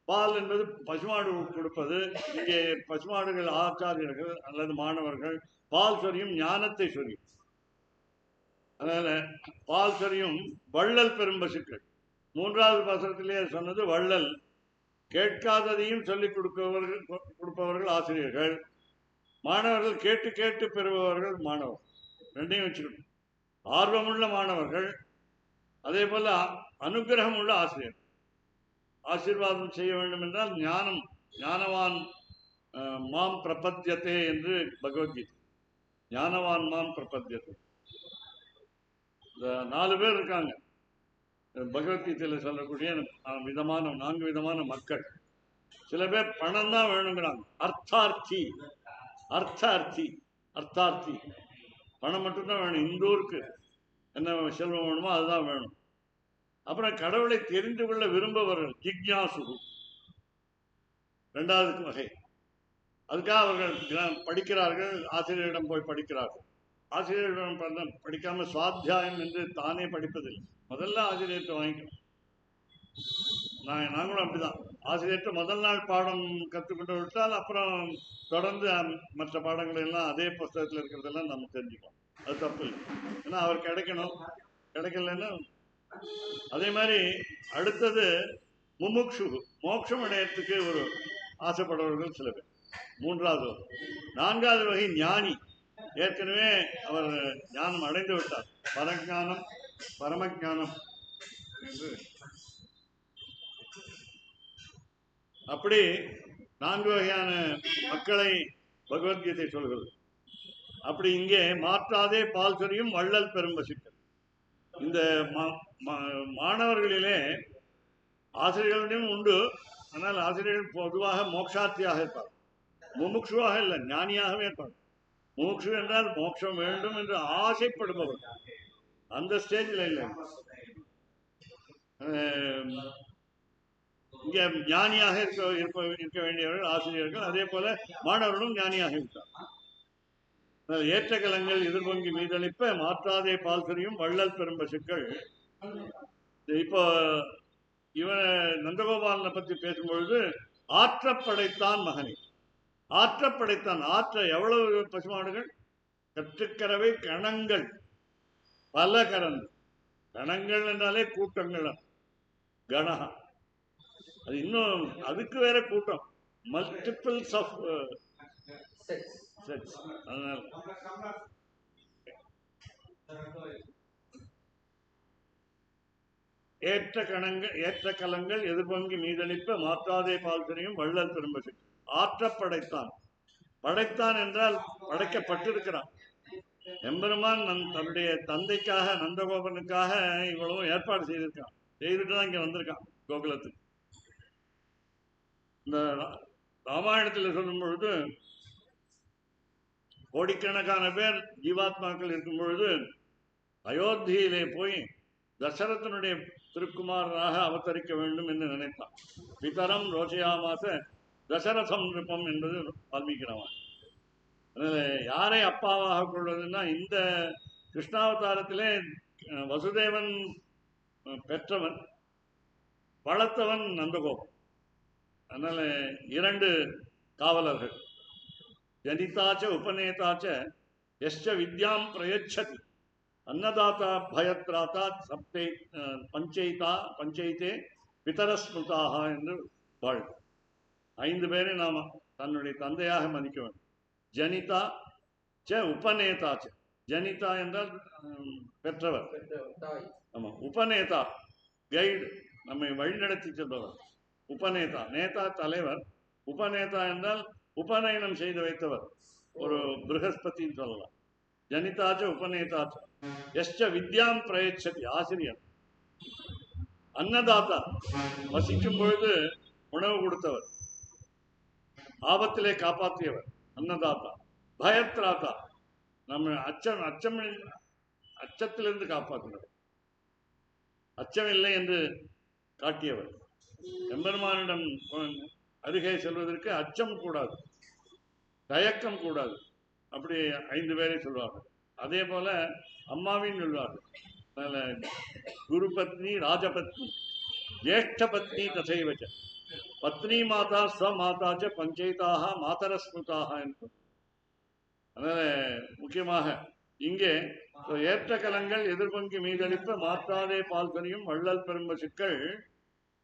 Speaker 1: பால் என்பது பசுமாடு கொடுப்பது. இங்கே பசுமாடுகள் ஆச்சாரியர்கள் அல்லது மாணவர்கள். பால் சொரியும் ஞானத்தை சொரியும். அதனால பால் சொரியும் வள்ளல் பெரும் பசுக்கள். 3வது பாசுரத்திலே சொன்னது வள்ளல். கேட்காததையும் சொல்லிக் கொடுப்பவர்கள் ஆசிரியர்கள். மாணவர்கள் கேட்டு கேட்டு பெறுபவர்கள் மாணவர்கள். ரெண்டையும் வச்சுக்கணும். ஆர்வமுள்ள மாணவர்கள், அதே போல அனுகிரகம் உள்ள ஆசிரியர். ஆசீர்வாதம் செய்ய வேண்டும் என்றால் ஞானவான் மாம் பிரபத்தியத்தே என்று பகவத்கீதை. ஞானவான் மாம் பிரபத்தியத்தை. இந்த 4 பேர் இருக்காங்க பகவத்கீதையில் சொல்லக்கூடிய 4 விதமான மக்கள். சில பேர் பணம் தான் வேணுங்கிறாங்க. அர்த்தார்த்தி பணம் மட்டும்தான் வேணும். இந்த ஊருக்கு என்ன செல்வம் வேணுமோ அதுதான் வேணும். அப்புறம் கடவுளை தெரிந்து கொள்ள விரும்புபவர்கள் ஜிக்ஞாசு, 2வது வகை. அதுக்காக அவர்கள் படிக்கிறார்கள், ஆசிரியரிடம் போய் படிக்கிறார்கள். ஆசிரியரிடம் படிக்காம சுவாத்தியாயம் என்று தானே படிப்பதில்லை. முதல்ல ஆசிரியர்கிட்ட வாங்கிக்கணும். நாங்களும் அப்படிதான். ஆசிரியர்கிட்ட முதல் நாள் பாடம் கற்றுக்கொண்டு விட்டால் அப்புறம் தொடர்ந்து மற்ற பாடங்கள் எல்லாம் அதே புஸ்தகத்தில் இருக்கிறதெல்லாம் நம்ம தெரிஞ்சுக்கலாம். அது தப்பு இல்லை. ஏன்னா அவர் கிடைக்கலன்னா. அதே மாதிரி அடுத்தது முமுக்ஷு, மோட்சம் அடையத்துக்கு ஒரு ஆசைப்படுறவர்கள் சில பேர், 3வது வகை. 4வது வகை ஞானி. ஏற்கனவே அவர் ஞானம் அடைந்து விட்டார். பரமஞானம் என்று. அப்படி 4 வகையான மக்களை பகவத்கீதை சொல்கிறது. அப்படி இங்கே மாற்றாதே பால் சொரியும் வள்ளல் பெரும் பசுக்கள். இந்த மாணவர்களிலே ஆசிரியர்களுடையும் உண்டு. ஆனால் ஆசிரியர்கள் பொதுவாக மோட்சார்த்தியாக இருப்பார். முமுட்சுவாக இல்லை, ஞானியாகவே இருப்பார். முமுட்சு என்றால் மோட்சம் வேண்டும் என்று ஆசைப்படுபவர். அந்த ஸ்டேஜில் இல்லை. இங்கே ஞானியாக இருக்க வேண்டியவர்கள் ஆசிரியர்கள். அதே போல மாணவர்களும் ஞானியாக இருக்கார். ஏற்ற கலங்கள் எதிர்பொங்கி மீதளிப்ப மாற்றாதே பால் சொரியும் வள்ளல் பெரும் பசுக்கள். இப்போ இவன் நந்தகோபாலனை பற்றி பேசும்பொழுது ஆற்றப்படைத்தான் மகனே. ஆற்றப்படைத்தான். எவ்வளவு பசுமாடுகள்? கற்றுக்கறவை கணங்கள் பல கரந்து. கணங்கள் என்றாலே கூட்டங்கள். கணகா அது இன்னும் அதுக்கு வேற கூட்டம். Multiples of sets. அதனால ஏற்ற கலங்கள் எதிர்பொங்கி மீதளிப்ப மாற்றாதே பால் தெரியும் வள்ளல் பெரும்பசி. ஆற்றப்படைத்தான். படைத்தான் என்றால் படைக்கப்பட்டிருக்கிறான். எம்பெருமான் தன்னுடைய தந்தைக்காக நந்தகோபனுக்காக இவ்வளவு ஏற்பாடு செய்திருக்கான். செய்துட்டு தான் இங்க வந்திருக்கான் கோகுலத்துக்கு. இந்த ராமாயணத்தில் சொல்லும் பொழுது கோடிக்கணக்கான பேர் ஜீவாத்மாக்கள் இருக்கும் பொழுது அயோத்தியிலே போய் தசரதனுடைய திருக்குமாரராக அவதரிக்க வேண்டும் என்று நினைத்தான். பிதரம் ரோஷியாமாச தசரதம் நிருப்பம் என்பது வால்மீகி ராமாயணம். அதனால யாரை அப்பாவாக கொள்வதுன்னா இந்த கிருஷ்ணாவதாரத்திலே வசுதேவன் பெற்றவன், வளர்த்தவன் நந்தகோபன். அதனால 2 காவலர்கள், ஜனிதாச்ச உபநேதாச்ச எஸ்ச வித்யாம் பிரயச்சதி அன்னதாத்தா பயத்ராத்தா சப்தை பஞ்சைத்தே பிதரஸ்மிருதாக என்று வாழ். 5 பேரை நாம் தன்னுடைய தந்தையாக மதிக்க வேண்டும். ஜனிதா ச உபநேதா ச. ஜனிதா என்றால் பெற்றவர். ஆமா. உபநேதா கைடு, நம்மை வழிநடத்தி செல்பவர். உபநேதா, நேதா தலைவர். உபநேதா என்றால் உபநயனம் செய்து வைத்தவர், ஒரு ப்ரஹஸ்பதின்னு சொல்லலாம். ஜனிதாச்ச உபநேதாச்ச எஸ்ச வித்யாம் பிரயச்சதி, ஆசிரியர். அன்னதாத்தா, வசிக்கும் பொழுது உணவு கொடுத்தவர், ஆபத்திலே காப்பாற்றியவர் அன்னதாத்தா. பயத்ராத்தா, நம்ம அச்சத்திலிருந்து காப்பாற்றினவர், அச்சமில்லை என்று காட்டியவர். எம்பெருமானிடம் அருகே செல்வதற்கு அச்சம் கூடாது, தயக்கம் கூடாது. அப்படி 5 பேரை சொல்வார்கள். அதே போல அம்மாவின் சொல்வார்கள். குரு பத்னி, ராஜபத்னி, ஜேஷ்ட பத்னி தசைவச்ச பத்னி மாதா ஸ்வமாதாச்ச பஞ்சைதாக மாதரஸ்மிருதாக என்று. அதனால முக்கியமாக இங்கே ஏற்ற கலங்கள் எதிர்பொங்கி மீதளிப்ப மாற்றாதே பால் கனியும் வள்ளல் பெரும்பசுக்கள்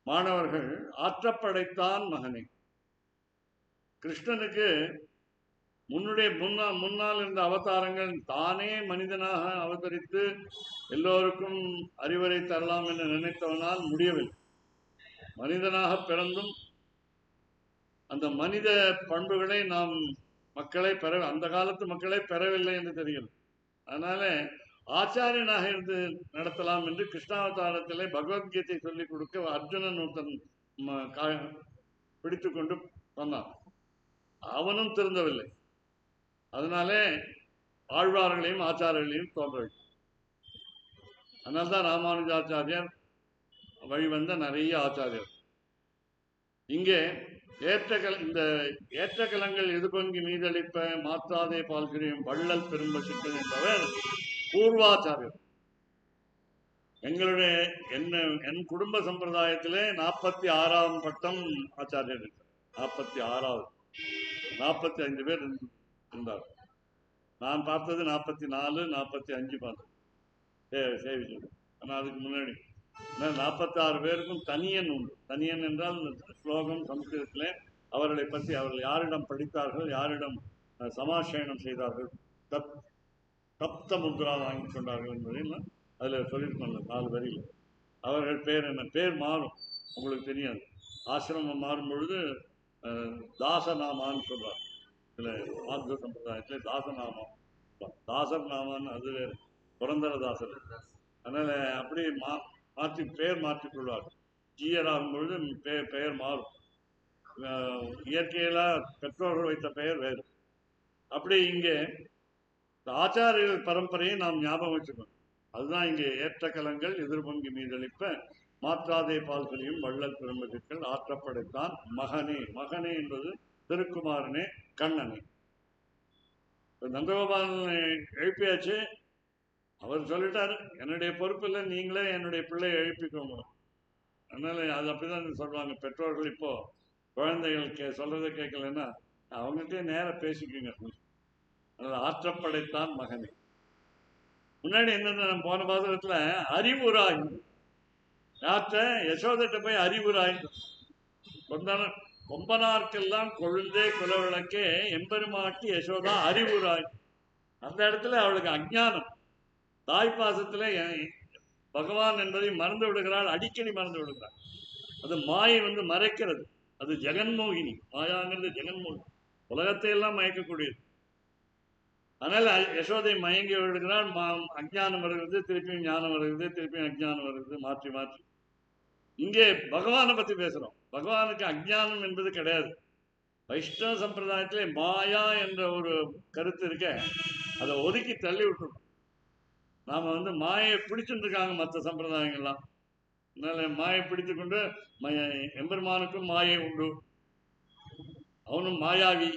Speaker 1: மாணவர்கள் ஆற்றப்படைத்தான் மகனே. கிருஷ்ணனுக்கு முன்னால் இருந்த அவதாரங்கள் தானே மனிதனாக அவதரித்து எல்லோருக்கும் அறிவுரை தரலாம் என்று நினைத்தவனால் முடியவில்லை. மனிதனாக பிறந்தும் அந்த மனித பண்புகளை நாம் மக்களை அந்த காலத்து மக்களை பெறவில்லை என்று தெரிகிறது. அதனால ஆச்சாரியனாக இருந்து நடத்தலாம் என்று கிருஷ்ணாவதாரத்திலே பகவத்கீதை சொல்லிக் கொடுக்க அர்ஜுனன் ஒருத்தன் பிடித்து கொண்டு சொன்னான். அவனும் திருந்தவில்லை. அதனாலே ஆழ்வார்களையும் ஆச்சாரியர்களையும் தோன்றவில்லை. அதனால்தான் ராமானுஜாச்சாரியர் வழிவந்த நிறைய ஆச்சாரியர். இங்கே இந்த ஏற்றக்கலங்கள் எதுபொங்கி மீதளிப்ப மாற்றாதே பால் கிரியும் வள்ளல் பெரும்பசுக்கள் என்பவர் பூர்வாச்சாரியர். எங்களுடைய என் குடும்ப சம்பிரதாயத்திலே 46ஆம் பட்டம் ஆச்சாரியர் இருக்கிறார். 46வது. 45 பேர் இருந்தார். நான் பார்த்தது 44, 45 பார்த்தேன் சேவிச்சது. ஆனால் அதுக்கு முன்னாடி 46 பேருக்கும் தனியன் உண்டு. தனியன் என்றால் ஸ்லோகம் சம்ஸ்கிருதத்திலே அவர்களை பற்றி, அவர்கள் யாரிடம் படித்தார்கள், யாரிடம் சமாசயனம் செய்தார்கள், தப்த முத்ரா வாங்கி கொண்டார்கள் என்பதையும் அதில் சொல்லியிருக்கோம். 4 வரியில் அவர்கள் பேர் என்ன, பேர் மாறும், உங்களுக்கு தெரியாது. ஆசிரமம் மாறும் பொழுது தாசநாமான்னு சொல்றார். இதில் மாத்வ சம்பிரதாயத்தில் தாசநாமம், தாசர் நாமான்னு அது வேறு, புரந்தரதாசர். அதனால அப்படி மாற்றி பேர் மாற்றிக்கொள்வார். ஜீயர் ஆகும் பொழுது பெயர் மாறும். இயற்கையில பெற்றோர்கள் வைத்த பெயர் வேறு. அப்படி இங்கே ஆச்சாரியர்கள் பரம்பரையை நாம் ஞாபகம் வச்சுக்கணும். அதுதான் இங்கே ஏற்ற கலங்கள் எதிர்பொங்கி மீதளிப்ப மாற்றாதே பால்களையும் வள்ளல் பெரும்பசுக்கள் ஆற்றப்படைத்தான் மகனே. மகனே என்பது திருக்குமாரனே, கண்ணனே. நந்தகோபாலனை எழுப்பியாச்சு. அவர் சொல்லிட்டாரு, என்னுடைய பொறுப்பில்லை, நீங்களே என்னுடைய பிள்ளையை எழுப்பிக்கோங்க. அதனால அது அப்படிதான் சொல்லுவாங்க பெற்றோர்கள். இப்போ குழந்தைகள் சொல்றதை கேட்கலன்னா அவங்ககிட்டே நேரம் பேசிக்குங்க. அதனால ஆற்றப்படைத்தான் மகனே. முன்னாடி என்னன்னா, நம்ம போன பாசகத்துல அறிவுராய் யாற்ற யசோதட்ட போய் அறிவுராய் கொண்டான கொம்பனார்க்கெல்லாம் கொழுந்தே குலவிளக்கே எம்பெருமாட்டி யசோதா அறிவுராய். அந்த இடத்துல அவளுக்கு அஞ்ஞானம், தாய்ப்பாசத்துல பகவான் என்பதை மறந்து விடுகிறாள், அடிக்கடி மறந்து விடுகிறாள். அது மாயை மறைக்கிறது. அது ஜெகன்மோகினி. மாயாங்கிறது ஜெகன்மோகினி, உலகத்தை எல்லாம் மயக்கக்கூடியது. அதனால யசோதை மயங்கி விடுகிறாள். அஞ்ஞானம் வருகிறது, திருப்பியும் ஞானம் வருகிறது, திருப்பியும் அஞ்ஞானம் வருகிறது, மாற்றி மாற்றி. இங்கே பகவானை பத்தி பேசுறோம். பகவானுக்கு அஞ்ஞானம் என்பது கிடையாது. வைஷ்ணவ சம்பிரதாயத்திலே மாயா என்ற ஒரு கருத்து இருக்க, அதை ஒதுக்கி தள்ளி விட்டுருக்கோம். நாம மாயை பிடிச்சுட்டு இருக்காங்க மற்ற சம்பிரதாயங்கள்லாம். அதனால மாயை பிடித்து கொண்டு எம்பெருமானுக்கும் மாயை உண்டு, அவனும் மாயாவி.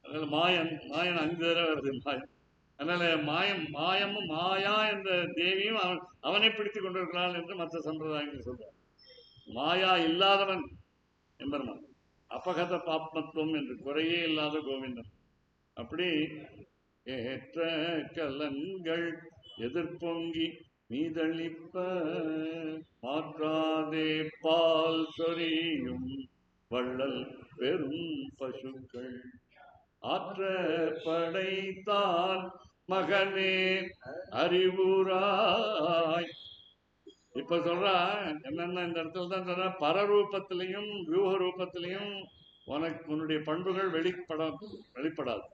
Speaker 1: அதனால மாயன் 5 தடவை வருது மாயன். அதனால மாயமும் மாயா என்ற தேவியும் அவனை பிடித்துக் கொண்டிருக்கிறாள் என்று மற்ற சம்பிரதாயங்கள் சொல்றார். மாயா இல்லாதவன் எம்பெருமான், அபகத பாப்மத்துவம் என்று குறையே இல்லாத கோவிந்தன். அப்படி ஏற்ற கலன்கள் எதிர்பொங்கி மீதளிப்ப மாற்றாதே பால் சொரியும் வள்ளல் பெரும் பசுக்கள் ஆற்ற படைத்தான் மகனே அறிவுராய். இப்ப சொல்றா என்னன்னா, இந்த இடத்துல தான் சொல்ற, பரரூபத்திலையும் வியூக ரூபத்திலையும் உன்னுடைய பண்புகள் வெளிப்படாது.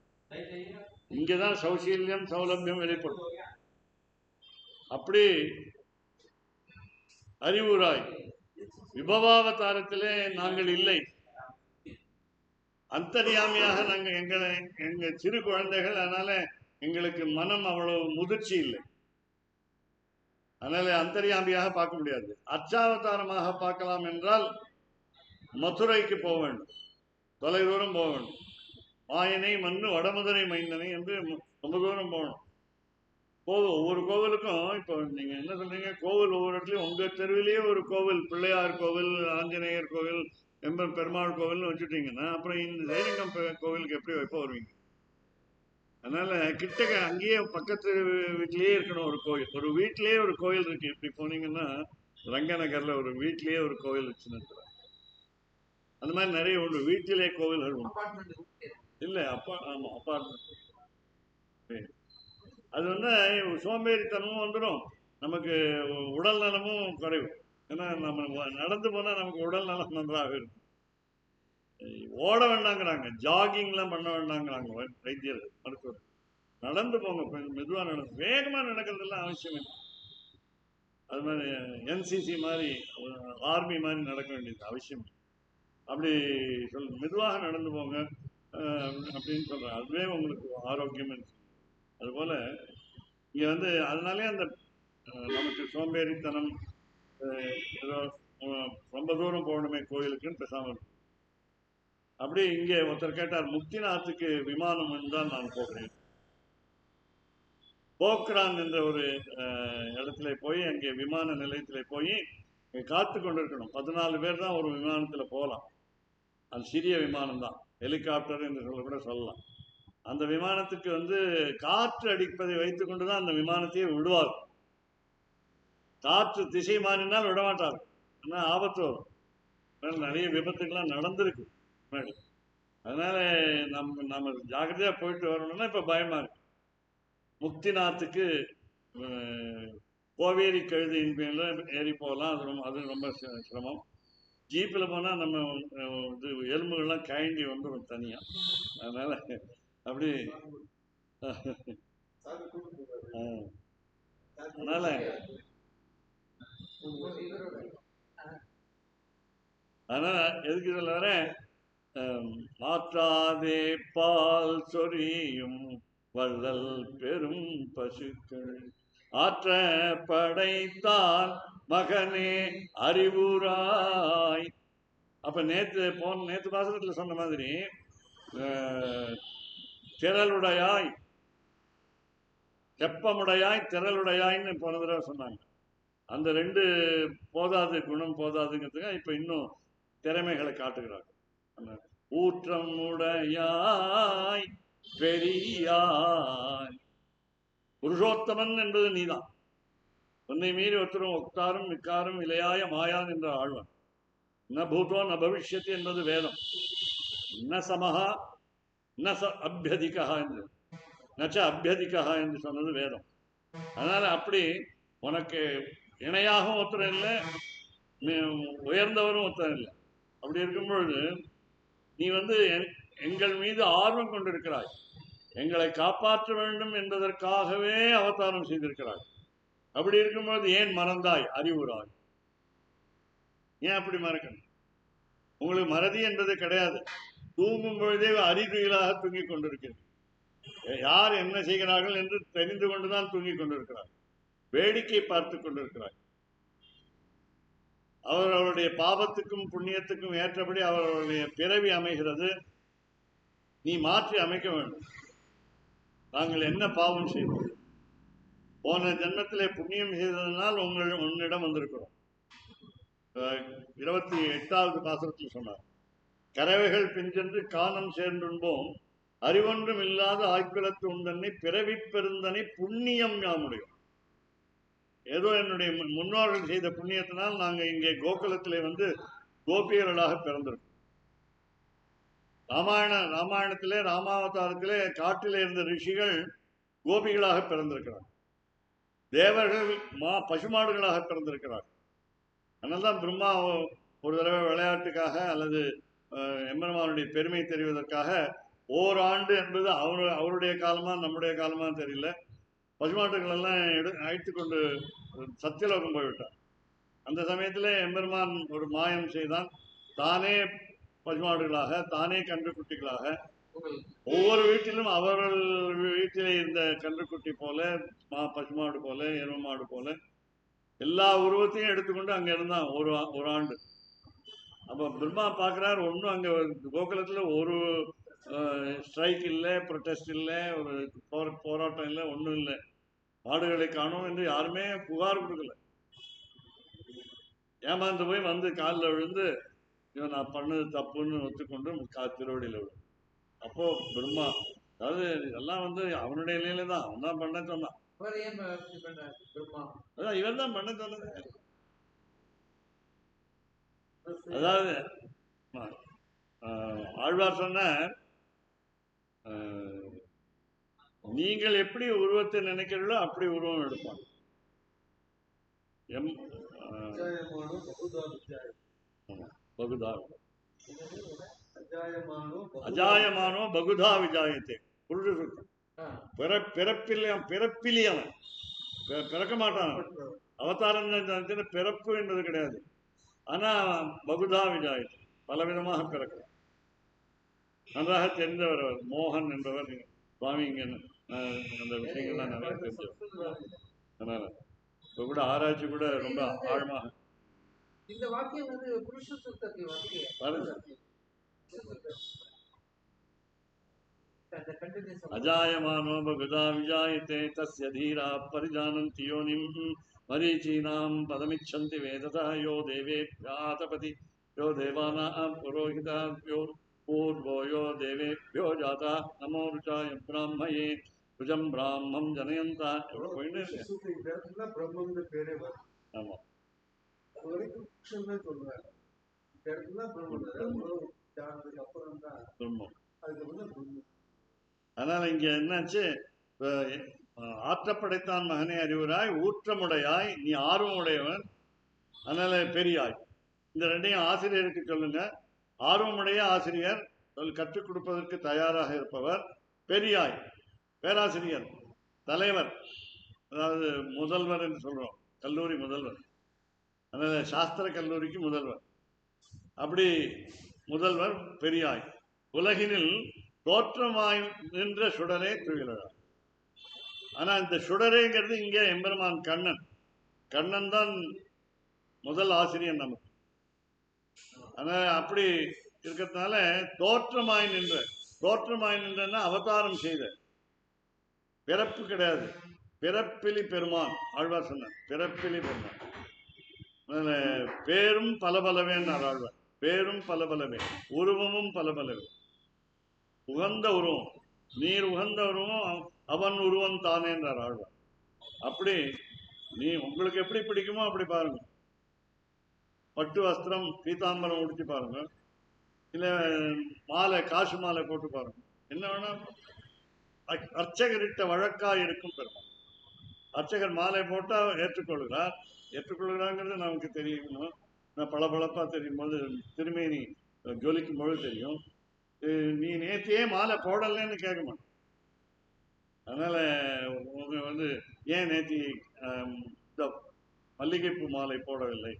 Speaker 1: இங்கதான் சௌசீல்யம் சௌலபியம் வெளிப்படும். அப்படி அறிவுராய். விபவாவதாரத்திலே நாங்கள் இல்லை, அந்தர்யாமியாக நாங்கள் எங்க சிறு குழந்தைகள். அதனால எங்களுக்கு மனம் அவ்வளவு முதிர்ச்சி இல்லை. அதனால அந்தர்யாமியாக பார்க்க முடியாது. அச்சாவதாரமாக பார்க்கலாம் என்றால் மதுரைக்கு போக வேண்டும், தொலைதூரம் போக வேண்டும். மாயனை மண்ணு வடமதுரை மைந்தனை என்று ரொம்ப தூரம் போகணும். ஒவ்வொரு கோவிலுக்கும் இப்போ நீங்க என்ன சொல்றீங்க, கோவில் ஒவ்வொரு இடத்துலையும் உங்க தெருவிலேயே ஒரு கோவில், பிள்ளையார் கோவில், ஆஞ்சநேயர் கோவில், பெருமாள் கோவில்னு வச்சுட்டீங்கன்னா அப்புறம் இந்த ஜெயலிங்கம் கோவிலுக்கு எப்படி வருவீங்க? அதனால கிட்டக்க அங்கேயே பக்கத்து வீட்லயே இருக்கணும் ஒரு கோயில். ஒரு வீட்லயே ஒரு கோயில் இருக்கு. இப்படி போனீங்கன்னா ரங்கநகர்ல ஒரு வீட்லயே ஒரு கோவில் வச்சுன்னு இருக்கிறாங்க. அந்த மாதிரி நிறைய உண்டு, வீட்டிலே கோவில்கள் உண்டு. இல்ல ஆமா அப்பார்ட்மெண்ட். அது சோம்பேறித்தனமும் வந்துடும், நமக்கு உடல் நலமும் குறைவு. ஏன்னா நம்ம நடந்து போனா நமக்கு உடல் நலம் நன்றாக இருக்கும். ஓட வேண்டாங்கிறாங்க, ஜாகிங்லாம் பண்ண வேண்டாங்கிறாங்க வைத்தியர் மருத்துவர். நடந்து போங்க, மெதுவாக நடந்து, வேகமா நடக்கிறதுலாம் அவசியம் இல்லை. அது மாதிரி என்சிசி மாதிரி, ஆர்மி மாதிரி நடக்க வேண்டியது அவசியம். அப்படி மெதுவாக நடந்து போங்க அப்படின்னு சொல்றேன். அதுவே உங்களுக்கு ஆரோக்கியம். அதுபோல இங்க அதனாலே அந்த நமக்கு சோம்பேறித்தனம், ஏதோ ரொம்ப தூரம் போகணுமே கோயிலுக்குன்னு பேசாமல். அப்படி இங்கே ஒருத்தர் கேட்டார், முக்திநாத்துக்கு விமானம் என்றால் நான் போகிறேன். போக்ரான் என்ற ஒரு இடத்துல போய், அங்கே விமான நிலையத்தில் போய் காத்து கொண்டிருக்கணும். 14 பேர் தான் ஒரு விமானத்துல போகலாம். அது சிறிய விமானம் தான், ஹெலிகாப்டர் என்று கூட சொல்லலாம். அந்த விமானத்துக்கு காற்று அடிப்பதை வைத்துக் கொண்டுதான் அந்த விமானத்தையே விடுவார். காற்று திசை மாறினால் விடமாட்டார், ஏன்னா ஆபத்து வரும். நிறைய விபத்துக்கெல்லாம் நடந்திருக்கு. அதனால நம்ம ஜாக்கிரதையா போயிட்டு வரணும்னா இப்ப பயமா இருக்கு. முக்திநாத்துக்கு கோவேரி கழுதியின் பேர்ல ஏறி போகலாம். அது ரொம்ப சிரமம். ஜீப்பில் போனால் நம்ம எலும்புகள்லாம் கழண்டி வந்துடும் தனியா. அதனால அப்படி அதனால எதுக்கு சொல்ல வரேன், மாற்றாதே பால் சொரியும் வள்ளல் பெரும் பசுக்கள் ஆற்ற படைத்தான் மகனே அறிவுராய். அப்ப நேத்து பாசனத்துல சொன்ன மாதிரி திரளுடையாய், தெப்பமுடையாய், திரளுடையாய்ன்னு போன தடவை சொன்னாங்க. அந்த 2 போதாது, குணம் போதாதுங்கிறதுக்கு இப்ப இன்னும் திறமைகளை காட்டுகிறாங்க. ஊற்றம் உடையாய் பெரியாய். புருஷோத்தமன் என்பது நீதான். உன்னை மீறி ஒருத்தரும் ஒக்தாரும் மிக்காரும் இலையாய மாயான் என்ற ஆழ்வான். ந பூதோ ந பவிஷ்யத்தி என்பது வேதம். ந சமஹா ந அபியதிகா என்று நச்ச அபியதிகா என்று சொன்னது வேதம். அதனால அப்படி உனக்கு இணையாகவும் ஒருத்தர் இல்லை, உயர்ந்தவரும் ஒருத்தர் இல்லை. அப்படி இருக்கும் பொழுது நீ எங்கள் மீது ஆர்வம் கொண்டிருக்கிறாய், எங்களை காப்பாற்ற வேண்டும் என்பதற்காகவே அவதாரம் செய்திருக்கிறாய். அப்படி இருக்கும்போது ஏன் மறந்தாய் அறிவுராய்? ஏன் அப்படி மறக்கணும்? உங்களுக்கு மறதி என்பது கிடையாது. தூங்கும் பொழுதே அறிகுறிகளாக தூங்கிக் கொண்டிருக்கிறது. யார் என்ன செய்கிறார்கள் என்று தெரிந்து கொண்டுதான் தூங்கிக் கொண்டிருக்கிறார். வேடிக்கை பார்த்து கொண்டிருக்கிறார். அவர்களுடைய பாவத்துக்கும் புண்ணியத்துக்கும் ஏற்றபடி அவர்களுடைய பிறவி அமைகிறது. நீ மாற்றி அமைக்க வேண்டும். நாங்கள் என்ன பாவம் செய்தோம்? போன ஜென்மத்திலே புண்ணியம் செய்ததனால் உன்னிடம் வந்திருக்கிறோம். 28வது பாசுரத்தில் சொன்னார், கறவைகள் பிஞ்சென்று காணம் சேர்ந்துன்போம், அறிவொன்றும் இல்லாத ஆய்ப்பிலத்து உண்டனை பிறவி பெருந்தனை புண்ணியம் யாமுடையும். ஏதோ என்னுடைய முன்னோர்கள் செய்த புண்ணியத்தினால் நாங்கள் இங்கே கோகுலத்திலே கோபியர்களாக பிறந்திருக்கோம். ராமாயணத்திலே ராமாவதாரத்திலே காட்டிலே இருந்த ரிஷிகள் கோபிகளாக பிறந்திருக்கிறார். தேவர்கள் பசுமாடுகளாக பிறந்திருக்கிறார். அதனால்தான் பிரம்மா ஒரு தடவை விளையாட்டுக்காக அல்லது எம்பெருமானுடைய பெருமை தெரிவதற்காக ஓராண்டு என்பது அவருடைய காலமா நம்முடைய காலமா தெரியல, பசுமாட்டுகள் எல்லாம் அழைத்து கொண்டு சத்தியலோகம் போய்விட்டார். அந்த சமயத்தில் எம்பெருமான் ஒரு மாயம் செய்தான். தானே பசுமாடுகளாக, தானே கன்றுக்குட்டிகளாக, ஒவ்வொரு வீட்டிலும் அவர்கள் வீட்டிலே இருந்த கன்றுக்குட்டி போல, பசுமாடு போல, எரும மாடு போல எல்லா உருவத்தையும் எடுத்துக்கொண்டு அங்க இருந்தான் ஒரு ஆண்டு. அப்ப பிரம்மா பார்க்கிறார், ஒன்றும் அங்க கோகுலத்துல ஒரு ஸ்ட்ரைக் இல்லை, ப்ரொட்டஸ்ட் இல்லை, ஒரு போராட்டம் இல்லை, ஒன்றும் இல்லை. மாடுகளை காணும் என்று யாருமே புகார் கொடுக்கல. ஏமாந்து போய் காலில் விழுந்து இவன் நான் பண்ணது தப்புன்னு ஒத்துக்கொண்டு திருவடியில் விடும். அப்போ பிரம்மா, அதாவது இதெல்லாம் அவனுடைய நிலையில தான் அவன் தான் பண்ண சொன்னான். அதான் இவன் தான் பண்ண சொன்னது. அதாவது ஆழ்வார் சொன்ன, நீங்கள் எப்படி உருவத்தை நினைக்கிறீர்களோ அப்படி உருவம் எடுப்பான். அஜாயமானோ பகுதா விஜாயத்தை. பிறப்பிலே அவன் பிறக்க மாட்டான். அவதாரம் பிறப்பு என்பது கிடையாது. ஆனா பகுதா விஜாயத்தை, பலவிதமாக பிறக்கிறார். நன்றாக தெரிந்தவர் அவர் மோகன் என்பவர். சுவாமி இங்க அந்த விஷயங்கள்லாம் நிறைய தெரிஞ்சவர். அதனால இப்ப கூட ஆராய்ச்சி கூட ரொம்ப ஆழமாக
Speaker 3: இந்த வாக்கியம் புருஷ சுத்தத்தை
Speaker 1: அஜாயமானோ பகுதா விஜாயதே தஸ்ய தீரா பரிஜானந்தி யோனிம் மரீச்சீனாம் பதமிச்சந்தி வேததா யோ தேவேப்யாதபதி யோ தேவானாம் புரோஹிதாப்யோ பூர்வோ யோ தேவேப்யோ ஜாதா நமோ ருச்சாய பிராமயே ருஜம் பிராமம் ஜனயந்தா. எவ்வளவு போயிட்டு
Speaker 3: பேரே
Speaker 1: ஆமா. அதனால இங்க என்னாச்சு, ஆற்றப்படைத்தான் மகனே அறிவுராய், ஊற்றமுடையாய், நீ ஆர்வமுடையவன், அதனால பெரியாய். இந்த ரெண்டையும் ஆசிரியருக்கு சொல்லுங்க. ஆர்வமுடைய ஆசிரியர், கற்றுக் கொடுப்பதற்கு தயாராக இருப்பவர். பெரியாய், பேராசிரியர், தலைவர், அதாவது முதல்வர் என்று சொல்றோம், கல்லூரி முதல்வர். அதனால சாஸ்திர கல்லூரிக்கு முதல்வர். அப்படி முதல்வர் பெரியாய். உலகினில் தோற்றமாய் நின்ற சுடரே துயிலழாய். ஆனா இந்த சுடரேங்கிறது இங்கே எம்பெருமான் கண்ணன் தான் முதல் ஆசிரியர் நமக்கு. ஆனா அப்படி இருக்கிறதுனால தோற்றமாய் நின்றன்னா அவதாரம் செய்த, பிறப்பு கிடையாது. பிறப்பிலி பெருமான் ஆழ்வார் சொன்னார், பிறப்பிலி பெருமான். பேரும் பலபலவேன் ஆழ்வார். பேரும் பலபலவே, உருவமும் பலபலவே. உகந்த உருவம், நீர் உகந்த உருவம், அவன் உருவம் தானே என்றார் ஆழ்வார். அப்படி நீ உங்களுக்கு எப்படி பிடிக்குமோ அப்படி பாருங்க. பட்டு வஸ்திரம் பீதாம்பரம் உடுத்தி பாருங்க, இல்ல மாலை காசு மாலை போட்டு பாருங்க, என்ன வேணா அர்ச்சகர்கிட்ட வழக்கா இருக்கும் பெருமாள். அர்ச்சகர் மாலை போட்டா ஏற்றுக்கொள்கிறாங்கிறது நமக்கு தெரியணும். பளபளப்பா தெரியும் போது திருமேனி ஜொலிக்கும் பொழுது தெரியும். நீ நேற்றையே மாலை போடலன்னு கேட்க மாட்டோம். அதனால உங்க ஏன் நேற்று இந்த மல்லிகைப்பூ மாலை போடவில்லை,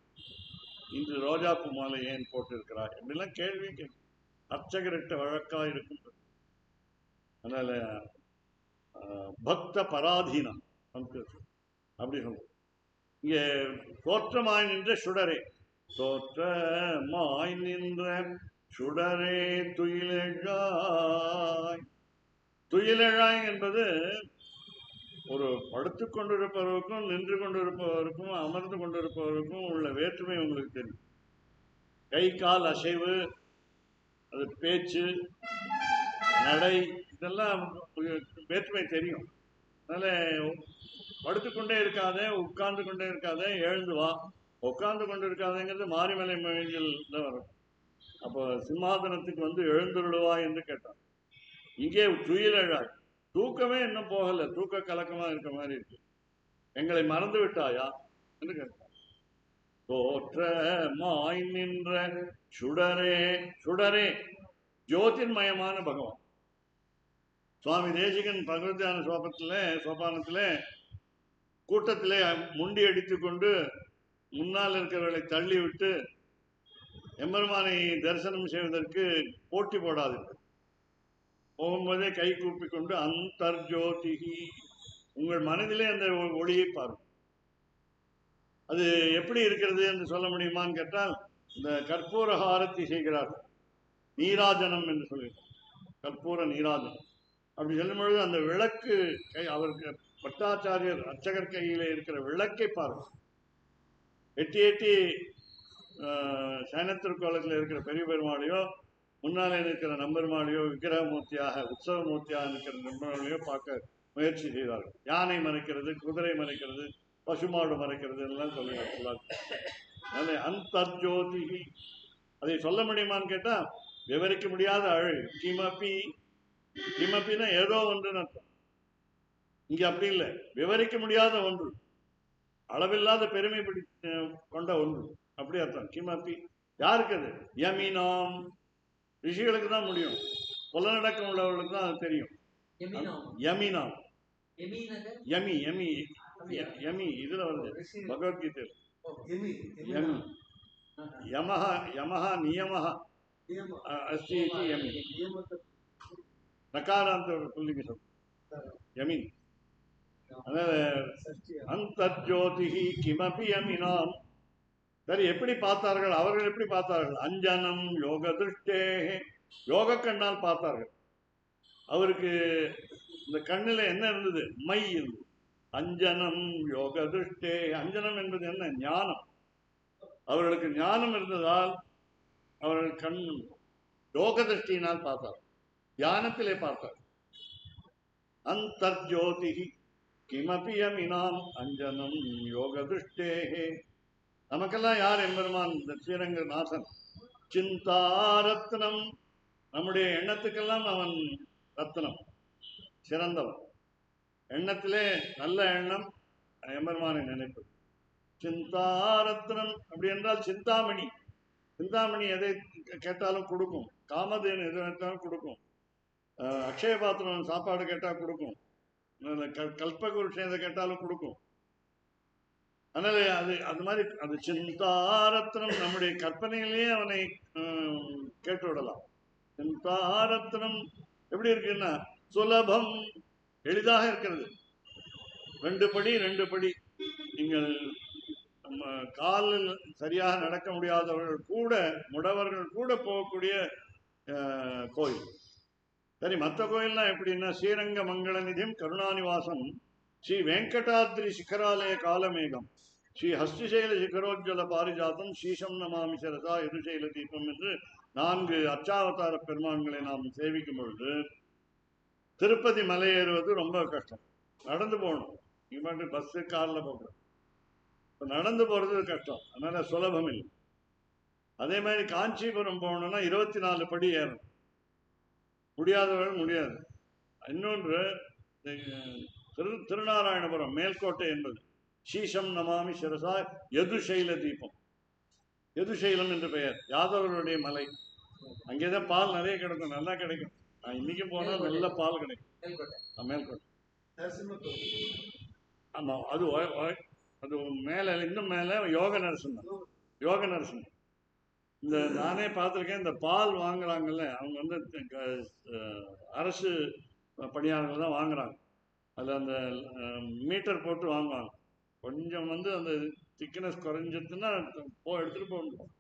Speaker 1: இன்று ரோஜாப்பூ மாலை ஏன் போட்டிருக்கிறாய் அப்படிலாம் கேள்வி அர்ச்சகர்கிட்ட வழக்கா இருக்கும். அதனால பக்த பராதீனம் அப்படி சொல்றோம். இங்க தோற்றமாய் நின்ற சுடரே, தோற்றமாய் நின்ற சுடரே துயிலெழாய். துயிலெழாய் என்பது ஒரு படுத்து கொண்டிருப்பவருக்கும் நின்று கொண்டிருப்பவருக்கும் அமர்ந்து கொண்டிருப்பவருக்கும் உள்ள வேற்றுமை உங்களுக்கு தெரியும். கை கால் அசைவு, அது பேச்சு, நடை, இதெல்லாம் வேற்றுமை தெரியும். அதனால படுத்துக்கொண்டே இருக்காதே, உட்கார்ந்து கொண்டே இருக்காதே, எழுந்து வா. உட்கார்ந்து கொண்டு இருக்காதேங்கிறது மாரிமலை மொழிகள் தான் வரும். அப்போ சிம்மாசனத்துக்கு எழுந்துருடுவா என்று கேட்டான். இங்கே துயிலழாய், தூக்கமே இன்னும் போகல, தூக்க கலக்கமா இருக்க மாதிரி இருக்கு, எங்களை மறந்து விட்டாயா என்று கேட்டான். தோற்றமாய் நின்ற சுடரே, சுடரே ஜோதிர்மயமான பகவான். சுவாமி தேசிகன் பகவத்யான சோபானத்திலே கூட்டத்திலே முண்டி அடித்துக் கொண்டு முன்னால் இருக்கிறவர்களை தள்ளிவிட்டு எம்பெருமானை தரிசனம் செய்வதற்கு போட்டி போடாதீர்கள், போகும்போதே கை கூப்பிக் கொண்டு அந்தர்ஜோதிகி, உங்கள் மனதிலே அந்த ஒளியை பாருங்கள். அது எப்படி இருக்கிறது என்று சொல்ல முடியுமான்னு கேட்டால், இந்த கற்பூர ஹாரத்தி செய்கிறார்கள், நீராஜனம் என்று சொல்லியிருக்காங்க, கற்பூர நீராஜனம். அப்படி சொல்லும் பொழுது அந்த விளக்கு அவருக்கு பட்டாச்சாரியர் அர்ச்சகர் கையிலே இருக்கிற விளக்கை பாருங்கள். எட்டி எட்டி சைனத்திற்கோலத்தில் இருக்கிற பெரிய பெருமாளையோ, முன்னாலே இருக்கிற நம்பெருமாளையோ, விக்கிரகமூர்த்தியாக உற்சவமூர்த்தியாக இருக்கிற நம்பெருமாளையோ பார்க்க முயற்சி செய்தார்கள். யானை மறைக்கிறது, குதிரை மறைக்கிறது, பசுமாடு மறைக்கிறது எல்லாம் சொல்லுவாங்க. அதனால அந்தர்ஜோதிகி, அதை சொல்ல முடியுமான்னு கேட்டா விவரிக்க முடியாத அழகு. கிமபி, கிமப்பின்னா ஏதோ ஒன்றுன்னு அர்த்தம். இங்க அப்படி இல்லை, விவரிக்க முடியாத ஒன்று, அளவில்லாத பெருமை கொண்ட ஒன்று, அப்படி அர்த்தம். கிமப்பி யாருக்கு அது? யமினாம், ரிஷிகளுக்கு தான் முடியும், புலநடக்கம் உள்ளவர்களுக்கு தான் அது தெரியும். யமினாம், யமி யமி யமி இதுல வருது பகவத்கீதை. யமி யமஹ யமஹ நியமஹ அஸ்தி யமி, நகாராந்த புல்லிங்க சொல் யமின். அந்தர்ஜோதிகி கிமபி யமினாம். சரி, எப்படி பார்த்தார்கள் அவர்கள்? எப்படி பார்த்தார்கள்? அஞ்சனம் யோக திருஷ்டே, யோக கண்ணால் பார்த்தார்கள். அவருக்கு இந்த கண்ணில் என்ன இருந்தது? மை இருந்தது. அஞ்சனம் யோக திருஷ்டே, அஞ்சனம் என்பது என்ன? ஞானம். அவர்களுக்கு ஞானம் இருந்ததால் அவர்கள் கண் யோக திருஷ்டியினால் பார்த்தார், தியானத்திலே பார்த்தார். அந்தர்ஜோதிகி கிமபி யமினாம் அஞ்சனம் யோக திருஷ்டேஹே. நமக்கெல்லாம் யார் எம்பெருமான்? ஸ்ரீரங்க நாசன். சிந்தாரத்னம், நம்முடைய எண்ணத்துக்கெல்லாம் அவன் ரத்னம், சிறந்தவன். எண்ணத்திலே நல்ல எண்ணம் எம்பெருமானை நினைப்பது. சிந்தாரத்னம் அப்படி என்றால் சிந்தாமணி. சிந்தாமணி எதை கேட்டாலும் கொடுக்கும், காமதேனு எது கேட்டாலும் கொடுக்கும், அக்ஷய பாத்திரம் சாப்பாடு கேட்டால் கொடுக்கும், கல்பகுருஷம் எதை கேட்டாலும் கொடுக்கும். அதனால அது மாதிரி அது சிந்தாரத்னம். நம்முடைய கற்பனையிலேயே அவனை கேட்டு விடலாம். சிந்தாரத்னம் எப்படி இருக்குன்னா சுலபம், எளிதாக இருக்கிறது. 2 படி 2 படி. நீங்கள் காலில் சரியாக நடக்க முடியாதவர்கள் கூட, முடவர்கள் கூட போகக்கூடிய கோயில். சரி, மற்ற கோயில்லாம் எப்படின்னா ஸ்ரீரங்க மங்கள நிதியம் கருணாநிவாசம், ஸ்ரீ வெங்கடாத்ரி சிகராலய காலமேகம், ஸ்ரீ ஹஸ்திசைல சிகரோஜ்வல பாரிஜாத்தம், ஸ்ரீசம் நமாமி சரசா எதுசைல தீபம் என்று 4 அர்ச்சாவதார பெருமான்களை நாம் சேவிக்கும் பொழுது திருப்பதி மலை ஏறுவது ரொம்ப கஷ்டம். நடந்து போகணும். இங்கே பஸ்ஸு காரில் போகணும். இப்போ நடந்து போகிறது கஷ்டம். அதனால சுலபம் இல்லை. அதே மாதிரி காஞ்சிபுரம் போகணும்னா 24 படி ஏறணும். முடியாதவர்கள் முடியாது. இன்னொன்று திருநாராயணபுரம் மேல்கோட்டை என்பது சீசம் நமாமி சிரசா யதுசைல தீபம், யதுசைலம் என்று பெயர், யாதவர்களுடைய மலை. அங்கேதான் பால் நிறைய கிடைக்கும், நல்லா கிடைக்கும். இன்னைக்கும் போனா நல்ல பால் கிடைக்கும். மேல்கோட்டை ஆமா, அது அது மேல இன்னும் மேல யோக நரசிம்மன். யோக நரசிம்மன் இந்த நானே பார்த்துருக்கேன். இந்த பால் வாங்குறாங்கல்ல, அவங்க வந்து அரசு பணியாளர்கள் தான் வாங்குறாங்க. அதில் அந்த மீட்டர் போட்டு வாங்குவாங்க. கொஞ்சம் வந்து அந்த திக்னஸ் குறைஞ்சதுன்னா எடுத்துட்டு போகணும்.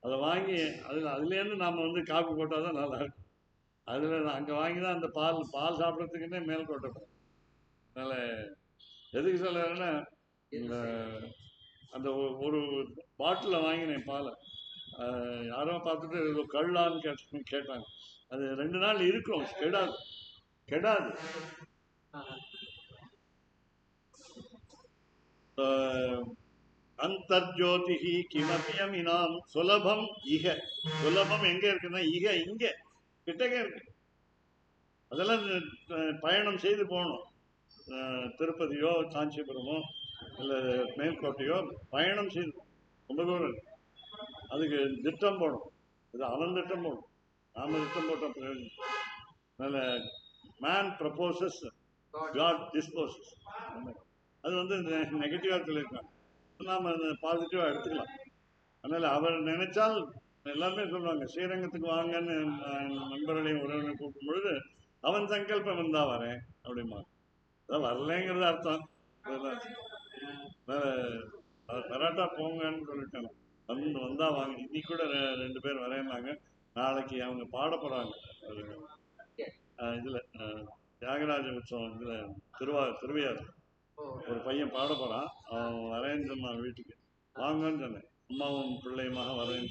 Speaker 1: அதை வாங்கி அதுலேருந்து நாம் வந்து காப்பி போட்டால் தான் நல்லா இருக்கும். அதில் அங்கே வாங்கி தான் அந்த பால் சாப்பிட்றதுக்குன்னே மேல்கோட்டை போகும். அதனால் எதுக்கு சொல்லுறேன்னா, இந்த அந்த ஒரு பாட்டிலில் வாங்கினேன் பாலை, யாரோ பார்த்துட்டு ஏதோ கள்ளான்னு கேட்டாங்க. அது 2 நாள் இருக்கும், கெடாது. அந்தர்ஜோதிஹி கிமபியம் இனாம் சுலபம் இக. சுலபம் எங்க இருக்குன்னா இக, இங்க கிட்டக்க இருக்கு. அதெல்லாம் பயணம் செய்து போகணும். திருப்பதியோ காஞ்சிபுரமோ இல்லை மேல்கோட்டையோ பயணம் செய்து ரொம்ப தூரம் இருக்கு. அதுக்கு திட்டம் போடணும். இது அவன் திட்டம் போடணும், நாம திட்டம் போட்ட பிரயோஜனம். அதனால மேன் ப்ரப்போசஸ், காட் டிஸ்போசஸ். அது வந்து நெகட்டிவாக சொல்லியிருக்காங்க, நாம் அதை பாசிட்டிவாக எடுத்துக்கலாம். அதனால் அவர் நினைச்சால் எல்லாருமே சொல்லுவாங்க, ஸ்ரீரங்கத்துக்கு வாங்கன்னு நண்பர்களையும் உறவினரை கூப்பிடும் பொழுது அவன் சங்கல்பம் வந்தா வரேன் அப்படிமா. அதான் வரலைங்கிறது அர்த்தம். வராட்டா போங்கன்னு சொல்லிட்டேன். வந்தா வாங்க. இன்னைக்கு கூட 2 பேர் வரேன்னாங்க. நாளைக்கு அவங்க பாட போறாங்க இதுல தியாகராஜ உற்சவம் இதுல திருவையாறு. ஒரு பையன் பாட போறான், அவன் வரேன்னு சொன்னான். வீட்டுக்கு வாங்கன்னு சொன்னேன். அம்மாவும் பிள்ளையுமாக வரேன்னு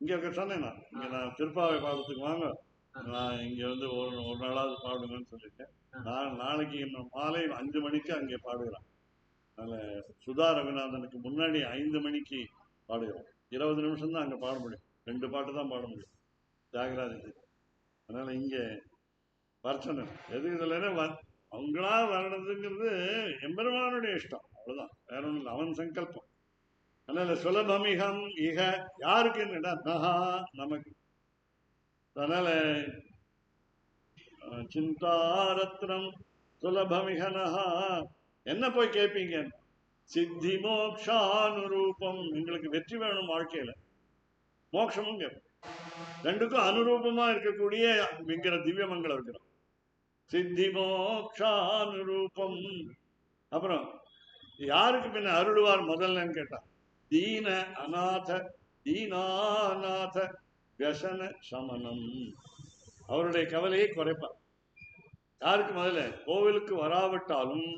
Speaker 1: இங்க இருக்க சொன்னேன். இங்க நான் திருப்பாவை பாடத்துக்கு வாங்க, நான் இங்க வந்து ஒரு நாளாவது பாடுங்கன்னு சொல்லிட்டேன். நான் நாளைக்கு மாலை 5 மணிக்கு அங்கே பாடுகிறேன். அதனால சுதா ரகுநாதனுக்கு முன்னாடி 5 மணிக்கு பாடுகிறோம். 20 நிமிஷம் தான் அங்கே பாட முடியும், 2 பாட்டு தான் பாட முடியும் தியாகராஜத்துக்கு. அதனால இங்கே வர்ச்சனை எதுக்கு இல்லைன்னா அவங்களா வர்றதுங்கிறது எம்பெருமானுடைய இஷ்டம், அவ்வளவுதான், வேற ஒன்றும் இல்லை, அவன் சங்கல்பம். அதனால சுலபமிகம் இக யாருக்கு என்னடா நகா நமக்கு. அதனால சிந்தாரத்னம் சுலபமிக நகா. என்ன போய் கேட்பீங்க? சித்தி மோக்ஷானுரூபம். எங்களுக்கு வெற்றி வேணும் வாழ்க்கையில, மோட்சமும் கேட்போம். 2க்கும் அனுரூபமா இருக்கக்கூடிய விக்கிற திவ்யமங்கள இருக்கிறோம். சித்தி மோக்ஷானுரூபம். அப்புறம் யாருக்கு பின்ன அருள்வார் முதல்லன்னு கேட்டா, தீன அநாத தீனாநாத வியசன சமனம். அவருடைய கவலையை குறைப்பார். யாருக்கு முதல்ல? கோவிலுக்கு வராவிட்டாலும்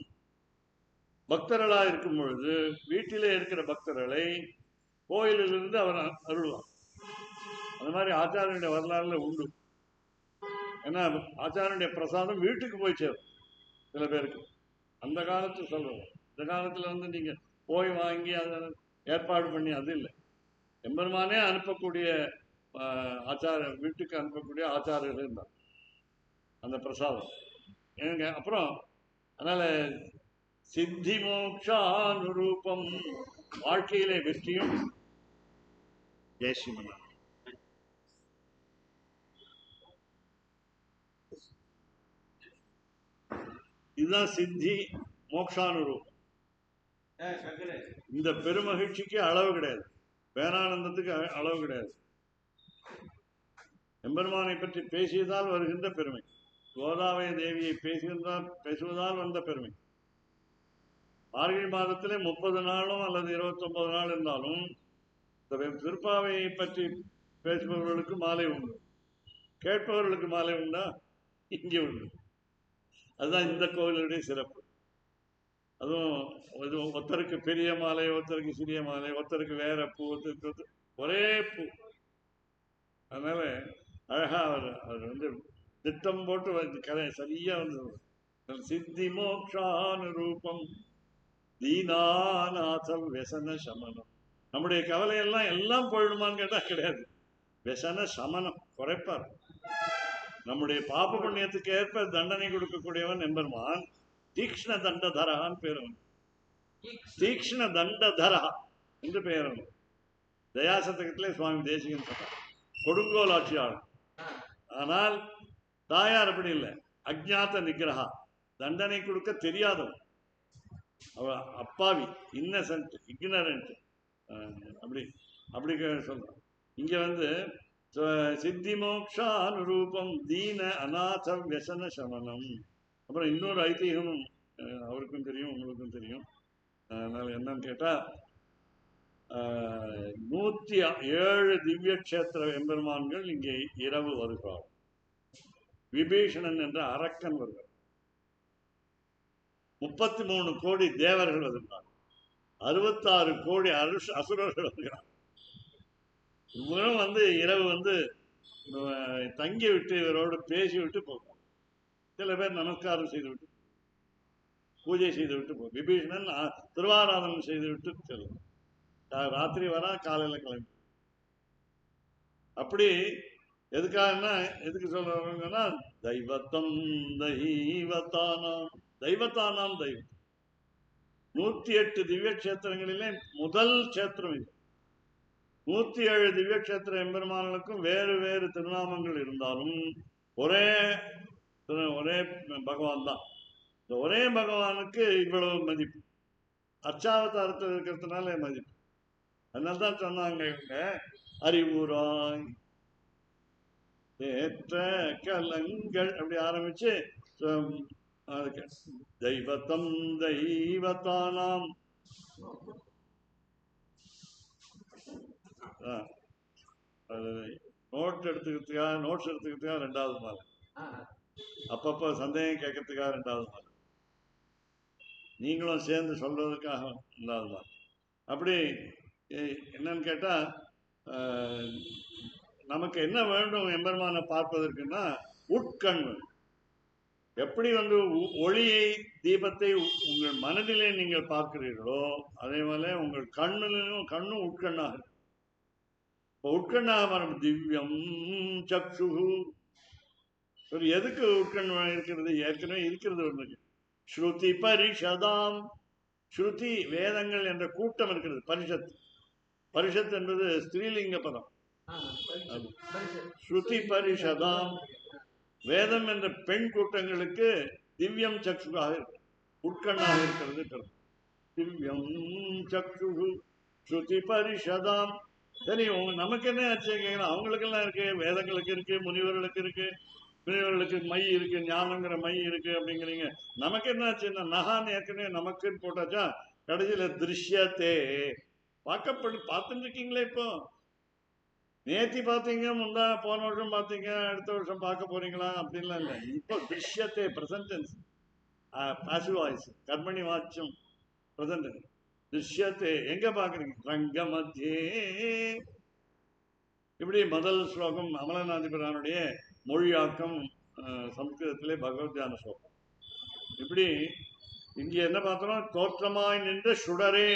Speaker 1: பக்தர்களா இருக்கும் பொழுது வீட்டிலே இருக்கிற பக்தர்களை கோயிலிலிருந்து அவர் அருள்வார். அந்த மாதிரி ஆச்சாரியனுடைய வரலாறுல உண்டு. ஏன்னா ஆச்சாரனுடைய பிரசாதம் வீட்டுக்கு போய் சேரும் சில பேருக்கு. அந்த காலத்து சொல்றோம். இந்த காலத்துல வந்து நீங்க போய் வாங்கி அதை ஏற்பாடு பண்ணி அது இல்லை. எம்பெருமானே அனுப்பக்கூடிய வீட்டுக்கு அனுப்பக்கூடிய ஆச்சாரியர்கள் இருந்தார் அந்த பிரசாதம். ஏங்க அப்புறம் அதனால சித்தி மோக்ஷானுரூபம், வாழ்க்கையிலே வெற்றியும். ஜெயஸ்ரீமன். இதுதான் சித்தி மோக்ஷானுரூபம். இந்த பெருமகிழ்ச்சிக்கு அளவு கிடையாது, பேரானந்தத்துக்கு அளவு கிடையாது. எம்பெருமானை பற்றி பேசியதால் வருகின்ற பெருமை, கோதாவரி தேவியை பேசுவதால் வந்த பெருமை. மார்கழி மாதத்திலே 30 நாளும் அல்லது 29 நாள் இருந்தாலும் திருப்பாவையை பற்றி பேசுபவர்களுக்கு மாலை உண்டு, கேட்பவர்களுக்கு மாலை உண்டா? இங்கே உண்டு. அதுதான் இந்த கோவிலுடைய சிறப்பு. அதுவும் ஒருத்தருக்கு பெரிய மாலை, ஒருத்தருக்கு சிறிய மாலை, ஒருத்தருக்கு வேற பூ, ஒருத்தருக்கு ஒரே பூ. அதனால அழகா அவர் வந்து திட்டம் போட்டு கதை சரியா வந்து சித்தி மோக்ஷானுரூபம் தீனாநாதம் வியசன சமனம். நம்முடைய கவலை எல்லாம் எல்லாம் போயிடுமான்னு கேட்டா கிடையாது. व्यसन சமனம் குறைப்பார். நம்முடைய பாப புண்ணியத்துக்கு ஏற்ப தண்டனை கொடுக்கக்கூடியவன் எம்பெருமான். தீக்ஷ்ண தண்டதரகான்னு பேரும். தீக்ஷ்ண தண்டதரா என்று பெயரும். தயாசதகத்திலே சுவாமி தேசிகன் சொன்னார், கொடுங்கோல் ஆட்சியாளர். ஆனால் தாயார் அப்படி இல்லை, அஜ்ஞாத நிகிரகா, தண்டனை கொடுக்க தெரியாதவன், அவ அப்பாவி, இன்னசென்ட், இக்னரண்ட், அப்படி அப்படி சொல்றான். இங்க வந்து சித்தி மோக்ஷா அனுரூபம் தீன அநாத व्यसन சமனம். அப்புறம் இன்னொரு ஐதீகமும் அவருக்கும் தெரியும் உங்களுக்கும் தெரியும். அதனால என்னன்னு கேட்டா 107 திவ்ய கஷேத்திர எம்பெருமான்கள் இங்கே இரவு வருகிறார். விபீஷணன் என்ற அரக்கன் வருகிறார். 33 கோடி தேவர்கள் வருகிறார். 66 கோடி அசுரர்கள் வருகிறார். இவரும் வந்து இரவு வந்து தங்கி விட்டு இவரோடு பேசி விட்டு போகும். சில பேர் நமஸ்காரம் செய்து விட்டு பூஜை செய்து விட்டு போகும். விபீஷணன் திருவாராதனம் செய்து விட்டு செல்லும். ராத்திரி வரா, காலையில கிளம்பி. அப்படி எதுக்காகனா எதுக்கு சொல்றாங்கன்னா தெய்வத்தம் தெய்வத்தானாம் தெய்வத்தானாம் தெய்வம். 108 திவ்ய கஷேத்திரங்களிலே முதல் கஷேத்திரம் இது. 107 திவ்ய கஷேத்திர எம்பெருமானுக்கும் வேறு வேறு திருநாமங்கள் இருந்தாலும் ஒரே பகவான் தான். இந்த ஒரே பகவானுக்கு இவ்வளவு மதிப்பு, அர்ச்சாவதாரத்தில் இருக்கிறதுனால மதிப்பு. அதனால்தான் சொன்னாங்க இவங்க, அறிவுராய் ஏற்ற கலங்கள் அப்படி ஆரம்பிச்சு தெய்வத்தம் தெய்வத்தானாம். நோட்ஸ் எடுத்துக்கிறதுக்காக 2வது மாலை, அப்பப்போ சந்தேகம் கேட்கறதுக்காக 2வது மாலை, நீங்களும் சேர்ந்து சொல்றதுக்காக 2வது மாலை. அப்படி என்னன்னு கேட்டா நமக்கு என்ன வேண்டும் எம்பெருமானை பார்ப்பதற்குன்னா உட்கண். எப்படி வந்து ஒளியை தீபத்தை உங்கள் மனதிலே நீங்கள் பார்க்கிறீர்களோ அதே போல உங்கள் கண்ணும் உட்கண்ணாக. உட்கண்ணாக வரும் திவ்யம் சக்ஷு. எதுக்கு உட்கண் இருக்கிறது? ஏற்கனவே இருக்கிறது ஒன்று. ஸ்ருதி பரிஷதாம். ஸ்ருதி வேதங்கள் என்ற கூட்டம் இருக்கிறது. பரிஷத் என்பது ஸ்திரீலிங்க பதம். ஸ்ருதி பரிஷதாம், வேதம் என்ற பெண் கூட்டங்களுக்கு திவ்யம் சக்ஷுவாக இருக்கு, உட்கண்ணாக இருக்கிறது. திவ்யம் சக்ஷு ஸ்ருதி பரிஷதாம். சரி, நமக்கு என்ன ஆச்சு கேட்கலாம்? அவங்களுக்கெல்லாம் இருக்கு, வேதங்களுக்கு இருக்கு, முனிவர்களுக்கு மை இருக்கு, ஞானங்கிற மை இருக்கு அப்படிங்கிறீங்க. நமக்கு என்ன ஆச்சுன்னா நகான்னு ஏற்கனவே நமக்குன்னு போட்டாச்சா, கடைசியில திருஷ்யத்தே பார்த்துட்டு இருக்கீங்களே. இப்போ நேத்தி பார்த்தீங்க, போன வருஷம் பார்த்தீங்க, அடுத்த வருஷம் பார்க்க போறீங்களா அப்படின்லாம் இல்லை. இப்போ திருஷ்யத்தே பிரசன்டென்ஸ், பாசிவ் வாய்ஸ், கர்மணி வாட்சம் பிரசன்டென்ஸ். திருஷ்யத்தே எங்க பாக்குறீங்க? ரங்க மத்தியே. இப்படி முதல் ஸ்லோகம் அமலநாதிபுரானுடைய மொழியாக்கம் சம்ஸ்கிருதத்திலே பகவத்யான ஸ்லோகம். இப்படி இங்க என்ன பார்த்தோம்? தோற்றமாய் நின்ற சுடரே.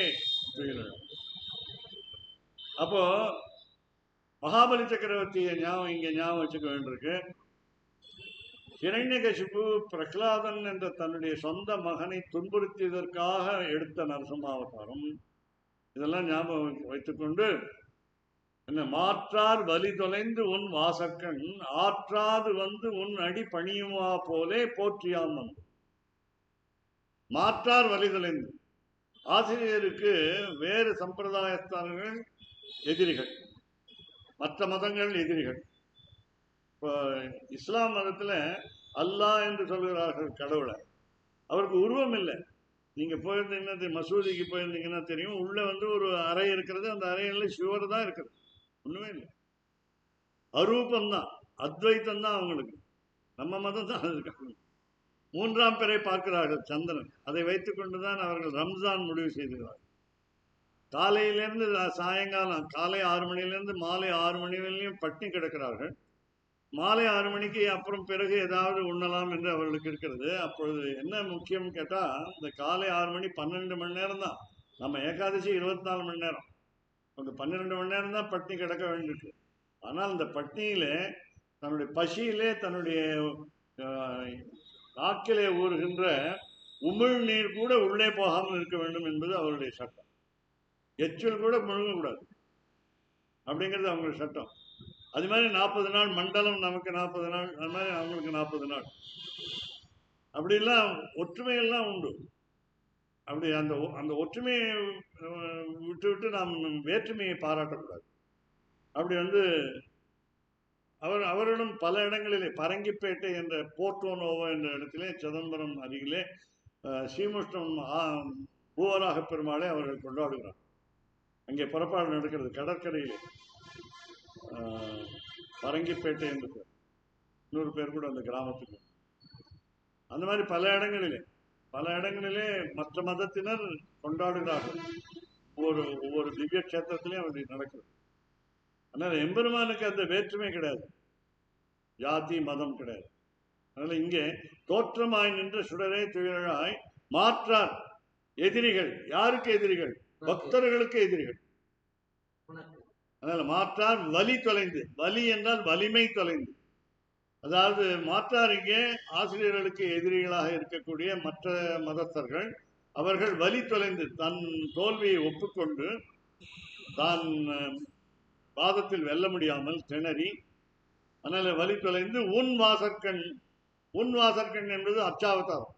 Speaker 1: அப்போ மகாபலி சக்கரவர்த்தியை இங்க ஞாபகம் வச்சுக்க வேண்டியிருக்கு. ஹிரண்யகசிபு பிரகலாதன் என்ற தன்னுடைய சொந்த மகனை துன்புறுத்தியதற்காக எடுத்த நரசிம்மாவதாரம். இதெல்லாம் ஞாபகம் வைத்துக்கொண்டு, என்ன மாற்றார் வலி தொலைந்து உன் வாசக்கண் ஆற்றாது வந்து உன் அடி பணியுமா போலே போற்றியாம் வந்து. மாற்றார் வலி தொலைந்து. ஆசிரியருக்கு வேறு சம்பிரதாயஸ்தானங்கள் எதிரிகள், மற்ற மதங்கள் எதிரிகள். இப்போ இஸ்லாம் மதத்துல அல்லாஹ் என்று சொல்கிறார்கள் கடவுளை. அவருக்கு உருவம் இல்லை. நீங்க போயிருந்தீங்கன்னா, மசூதிக்கு போயிருந்தீங்கன்னா தெரியும், உள்ள வந்து ஒரு அறை இருக்கிறது. அந்த அறையில் சிவர் தான் இருக்கிறது, ஒண்ணுமே இல்லை. அரூபந்தான், அத்வைத்தம் தான் அவங்களுக்கு. நம்ம மதம் தான் இருக்காங்க. 3ஆம் பிறை பார்க்கிறார்கள், சந்திரன். அதை வைத்துக் கொண்டுதான் அவர்கள் ரம்ஜான் முடிவு செய்திருக்கிறார்கள். காலையிலிருந்து சாயங்காலம், காலை 6 மணிலிருந்து மாலை 6 மணி வரையிலும் பட்டினி கிடக்கிறார்கள். மாலை 6 மணிக்கு அப்புறம் பிறகு ஏதாவது உண்ணலாம் என்று அவர்களுக்கு இருக்கிறது. அப்பொழுது என்ன முக்கியம் கேட்டால், இந்த காலை 6 மணி 12 மணி நேரம் தான். நம்ம ஏகாதசி 24 மணி நேரம். அந்த 12 மணி நேரம் தான் பட்டினி கிடக்க வேண்டியிருக்கு. ஆனால் அந்த பட்டினியிலே தன்னுடைய பசியிலே தன்னுடைய நாக்கிலே ஊறுகின்ற உமிழ்நீர் கூட உள்ளே போகாமல் இருக்க வேண்டும் என்பது அவருடைய சட்டம். எச்சில் கூட முழுங்கக்கூடாது அப்படிங்கிறது அவங்களுடைய சட்டம். அது மாதிரி 40 நாள் மண்டலம், நமக்கு 40 நாள், அது மாதிரி அவங்களுக்கு 40 நாள். அப்படிலாம் ஒற்றுமையெல்லாம் உண்டு. அப்படி அந்த அந்த ஒற்றுமையை விட்டு விட்டு நாம் வேற்றுமையை பாராட்டக்கூடாது. அப்படி அவரிடம் பல இடங்களிலே பரங்கிப்பேட்டை என்ற போர்ட்டோனோவோ என்ற இடத்திலே சிதம்பரம் அருகிலே ஸ்ரீமுஷ்ணம் பூவராக பெருமாளை அவர்கள் கொண்டாடுகிறார். அங்கே புறப்பாடு நடக்கிறது கடற்கரையிலே. பரங்கிப்பேட்டை என்று பேர், இன்னொரு பேர் கூட அந்த கிராமத்துக்கு. அந்த மாதிரி பல இடங்களிலே மற்ற மதத்தினர் கொண்டாடுகிறார்கள். ஒவ்வொரு திவ்ய கஷேத்திரத்திலையும் அப்படி நடக்குது. அதனால எம்பெருமானுக்கு அந்த வேற்றுமை கிடையாது, ஜாதி மதம் கிடையாது. அதனால இங்கே தோற்றமாய் நின்ற சுடரே துயராய் மாற்றார் எதிரிகள். யாருக்கு எதிரிகள்? பக்தர்களுக்கு எதிரிகள். அதனால மாற்றார் வலி தொலைந்து, வலி என்றால் வலிமை தொலைந்து. அதாவது மாற்றாருக்கே ஆசிரியர்களுக்கு எதிரிகளாக இருக்கக்கூடிய மற்ற மதத்தர்கள் அவர்கள் வலி தொலைந்து தன் தோல்வியை ஒப்புக்கொண்டு தான் வாதத்தில் வெல்ல முடியாமல் திணறி, அதனால வலி தொலைந்து உன் வாசற்கண் என்பது அச்சாவதாரம்.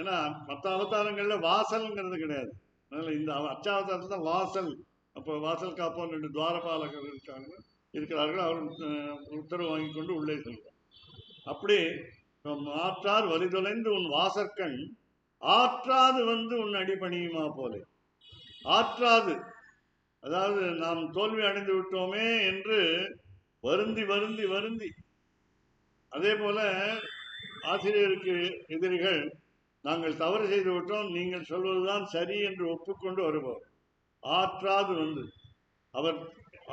Speaker 1: ஏன்னா மற்ற அவதாரங்கள்ல வாசல்ங்கிறது கிடையாது. அதனால இந்த அச்சாவதாரத்தில் தான் வாசல். அப்போ வாசல் காப்போம் 2 துவாரபாலகர் இருக்கிறார்கள். அவர் உத்தரவு வாங்கி கொண்டு உள்ளே செல்வார். அப்படி மாற்றார் வலி தொலைந்து உன் வாசற்கண் ஆற்றாது உன் அடிபணியுமா போலே. ஆற்றாது, அதாவது நாம் தோல்வி அடைந்து விட்டோமே என்று வருந்தி வருந்தி வருந்தி. அதே போல ஆசிரியருக்கு எதிரிகள் நாங்கள் தவறு செய்து விட்டோம், நீங்கள் சொல்வதுதான் சரி என்று ஒப்புக்கொண்டு வருபவர். ஆற்றாது அவர்